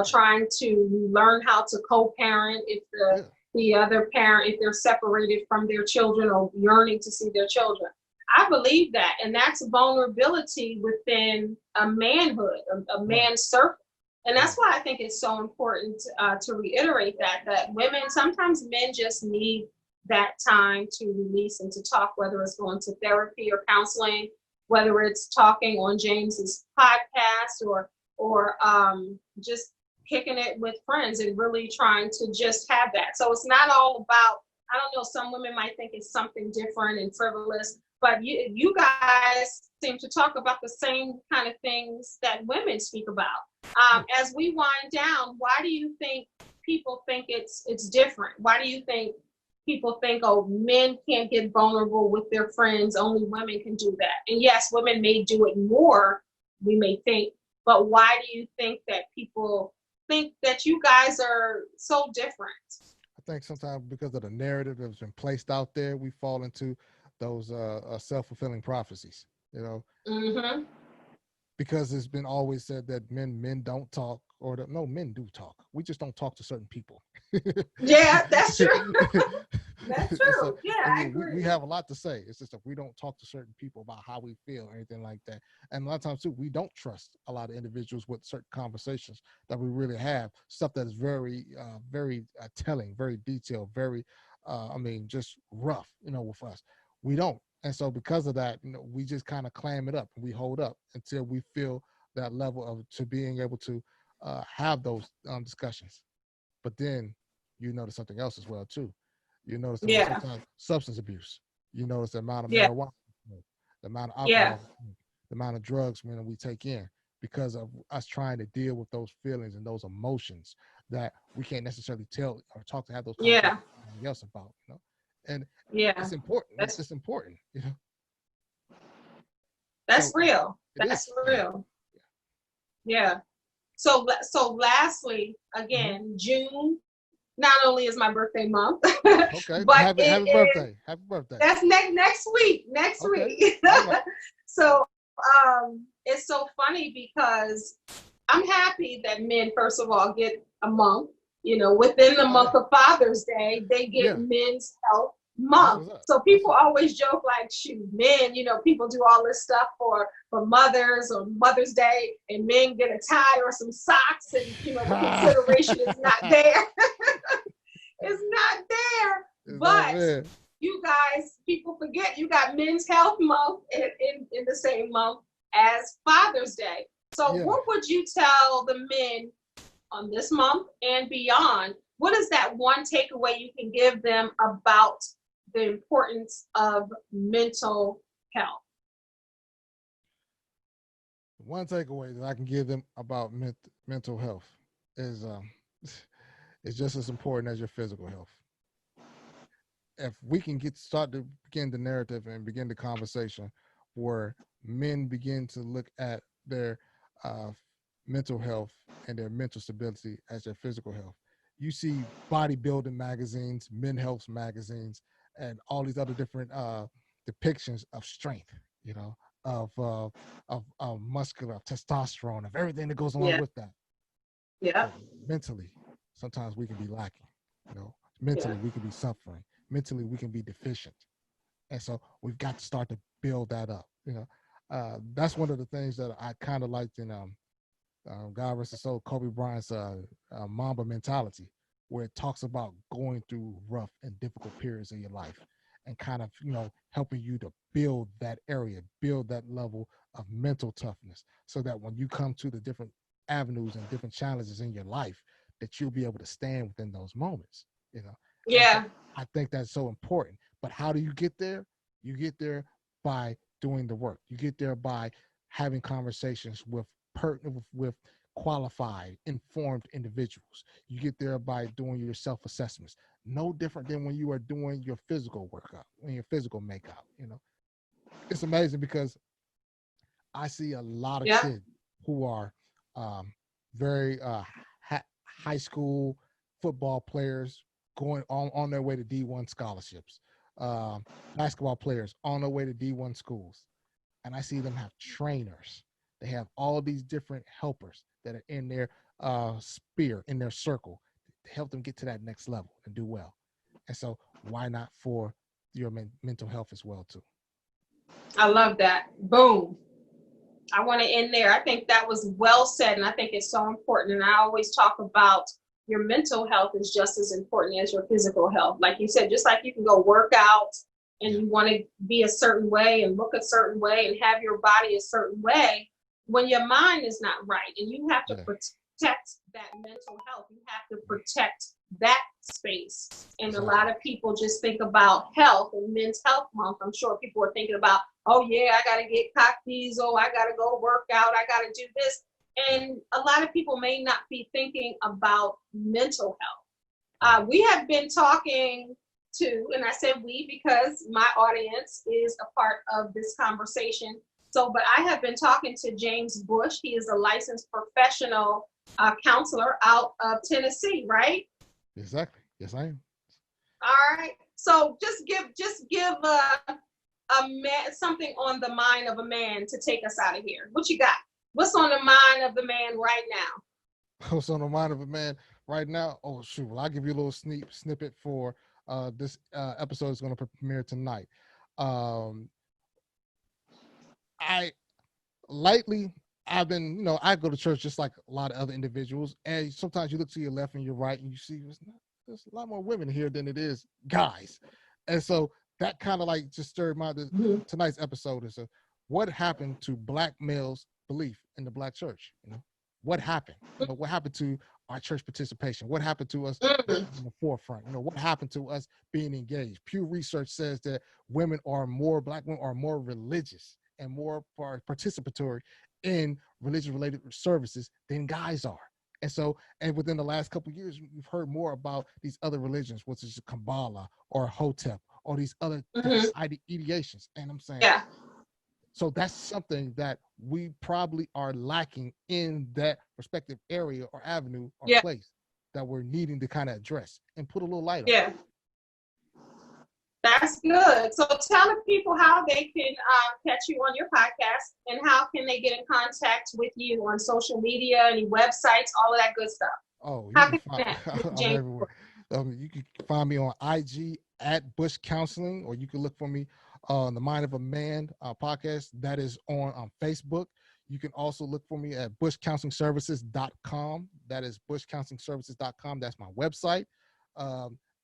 trying to learn how to co-parent if Yeah, the other parent, if they're separated from their children or yearning to see their children. I believe that. And that's vulnerability within a manhood, a right, man's circle. And that's right. why I think it's so important to reiterate that women, sometimes men just need that time to release and to talk, whether it's going to therapy or counseling, whether it's talking on James's podcast or just kicking it with friends and really trying to just have that. So it's not all about, I don't know, some women might think it's something different and frivolous, but you guys seem to talk about the same kind of things that women speak about. As we wind down, why do you think people think it's different? Why do you think people think, oh, men can't get vulnerable with their friends, only women can do that? And yes, women may do it more, we may think, but why do you think that people think that you guys are so different? I think sometimes because of the narrative that's been placed out there, we fall into those self-fulfilling prophecies. Mm-hmm. Because it's been always said that men don't talk, or that, no, men do talk. We just don't talk to certain people. Yeah, that's true. That's So, true. Yeah, I I mean, we agree. have a lot to say. It's just that we don't talk to certain people about how we feel or anything like that. And a lot of times too, we don't trust a lot of individuals with certain conversations that we really have. Stuff that is very, very telling, very detailed, very, just rough. With us, we don't. And so because of that, we just kind of clam it up and we hold up until we feel that level of to being able to have those discussions. But then you notice something else as well too. You notice Yeah. sometimes substance abuse. You notice the amount of Yeah. marijuana, the amount of Yeah. alcohol, the amount of drugs we take in because of us trying to deal with those feelings and those emotions that we can't necessarily tell or talk to have those conversations Yeah. with somebody else about. And Yeah. it's important. That's It's important. that's So real. it is. That's real. Yeah. So lastly, Mhm. again, June not only is my birthday month, Okay. but Happy it is birthday. Happy birthday. that's next week. Next Okay. week. All right. So it's so funny because I'm happy that men, first of all, get a month. Within the Oh yeah. month of Father's Day, they get Yeah. Men's Health That's Month. what's up. So That's people what's up. always joke like, shoot, men, people do all this stuff for mothers or Mother's Day, and men get a tie or some socks, and the consideration is not there. It's not there. It's not But bad. you guys, people forget you got Men's Health Month in the same month as Father's Day. So Yeah. what would you tell the men on this month and beyond? What is that one takeaway you can give them about the importance of mental health? One takeaway that I can give them about mental health is it's just as important as your physical health. If we can start to begin the narrative and begin the conversation where men begin to look at their uh, mental health and their mental stability as their physical health. You see bodybuilding magazines, men health magazines, and all these other different depictions of strength, of muscular, of testosterone, of everything that goes along Yeah. with that. Yeah. But mentally, sometimes we can be lacking. Yeah. Mentally we can be suffering. Mentally we can be deficient, and so we've got to start to build that up. That's one of the things that I kind of liked in God rest his soul, Kobe Bryant's Mamba mentality, where it talks about going through rough and difficult periods in your life and kind of, helping you to build that area, build that level of mental toughness so that when you come to the different avenues and different challenges in your life, that you'll be able to stand within those moments, And so Yeah. I think that's so important. But how do you get there? You get there by doing the work. You get there by having conversations with qualified, informed individuals. You get there by doing your self-assessments. No different than when you are doing your physical workout, when your physical makeout. It's amazing because I see a lot of Yeah. kids who are very high school football players going on their way to D1 scholarships, basketball players on their way to D1 schools. And I see them have trainers. They have all these different helpers that are in their sphere, in their circle, to help them get to that next level and do well. And so why not for your mental health as well too? I love that. Boom. I want to end there. I think that was well said, and I think it's so important. And I always talk about your mental health is just as important as your physical health. Like you said, just like you can go work out and you want to be a certain way and look a certain way and have your body a certain way, when your mind is not right, and you have to protect that mental health, you have to protect that space. And a lot of people just think about health and Men's Health Month. I'm sure people are thinking about, oh yeah, I got to get cocktease, oh, I got to go work out, I got to do this. And a lot of people may not be thinking about mental health. We have been talking to, and I said we because my audience is a part of this conversation. So, but I have been talking to James Bush. He is a licensed professional counselor out of Tennessee, right? Exactly. Yes, I am. All right. So just give a man something on the mind of a man to take us out of here. What you got? What's on the mind of the man right now? What's on the mind of a man right now? Oh shoot! Well, I'll give you a little snippet for this episode is going to premiere tonight. I lately I've been, I go to church just like a lot of other individuals, and sometimes you look to your left and your right, and you see there's a lot more women here than it is guys, and so that kind of like just stirred my tonight's episode is what happened to black males' belief in the black church. what happened? What happened to our church participation? What happened to us Mm. in the forefront? What happened to us being engaged? Pew Research says that Black women are more religious and more participatory in religion-related services than guys are. And so, and within the last couple of years, you've heard more about these other religions, which is Kabbalah or Hotep or these other different ideations. And I'm saying, Yeah. so that's something that we probably are lacking in that respective area or avenue or Yeah. place that we're needing to kind of address and put a little light on. Yeah. That's good. So tell the people how they can catch you on your podcast, and how can they get in contact with you on social media, any websites, all of that good stuff. Oh, How you can can find I'm James? everywhere. You can find me on IG at Bush Counseling, or you can look for me on the Mind of a Man podcast that is on Facebook. You can also look for me at bushcounselingservices.com. That is bushcounselingservices.com. That's my website.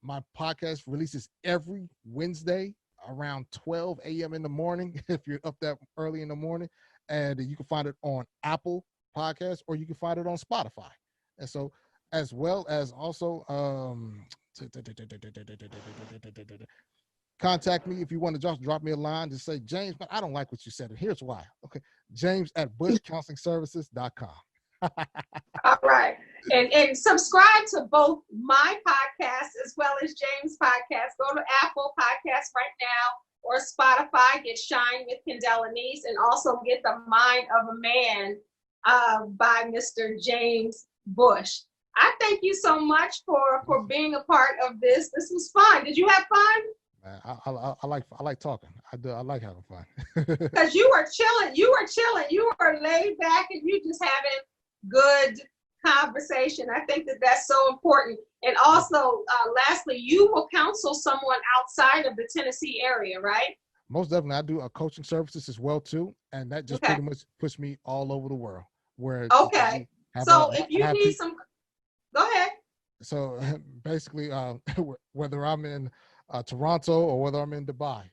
My podcast releases every Wednesday around 12 a.m. in the morning, if you're up that early in the morning. And you can find it on Apple Podcasts, or you can find it on Spotify. And so, as well as also contact me if you want to just drop me a line. Just say, James, but I don't like what you said, and here's why. Okay, James at bushcounselingservices.com. All right. And subscribe to both my podcast as well as James' podcast. Go to Apple Podcasts right now, or Spotify. Get Shine with Kendell Lenice, and also get The Mind of a Man by Mr. James Bush. I thank you so much for being a part of this. This was fun. Did you have fun? Man, I like talking. I do. I like having fun. Because you were chilling. You were laid back, and you just having good conversation. I think that that's so important. And also, lastly, you will counsel someone outside of the Tennessee area, right? Most definitely. I do coaching services as well too, and that just pretty much puts me all over the world. Where okay, so if you need some, go ahead. So basically, whether I'm in Toronto or whether I'm in Dubai,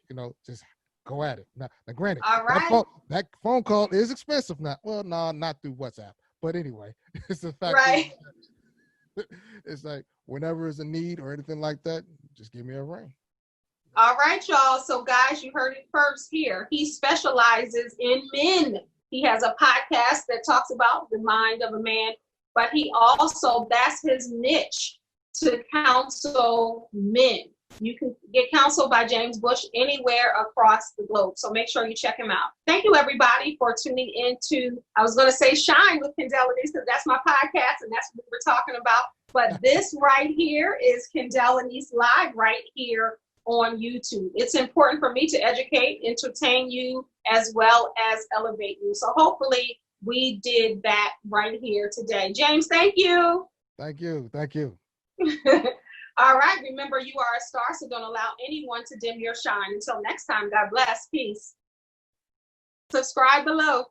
just go at it. Now granted, all right, that phone call is expensive now. Well, no, not through WhatsApp. But anyway, it's the fact right. that it's like whenever there's a need or anything like that, just give me a ring. All right, y'all. So guys, you heard it first here. He specializes in men. He has a podcast that talks about the mind of a man, but he also, that's his niche, to counsel men. You can get counseled by James Bush anywhere across the globe. So make sure you check him out. Thank you, everybody, for tuning into, I was going to say Shine with Kendell Lenice, because that's my podcast and that's what we're talking about. But this right here is Kendell Lenice Live right here on YouTube. It's important for me to educate, entertain you, as well as elevate you. So hopefully we did that right here today. James, thank you. Thank you. Thank you. All right. Remember, you are a star, so don't allow anyone to dim your shine. Until next time, God bless. Peace. Subscribe below.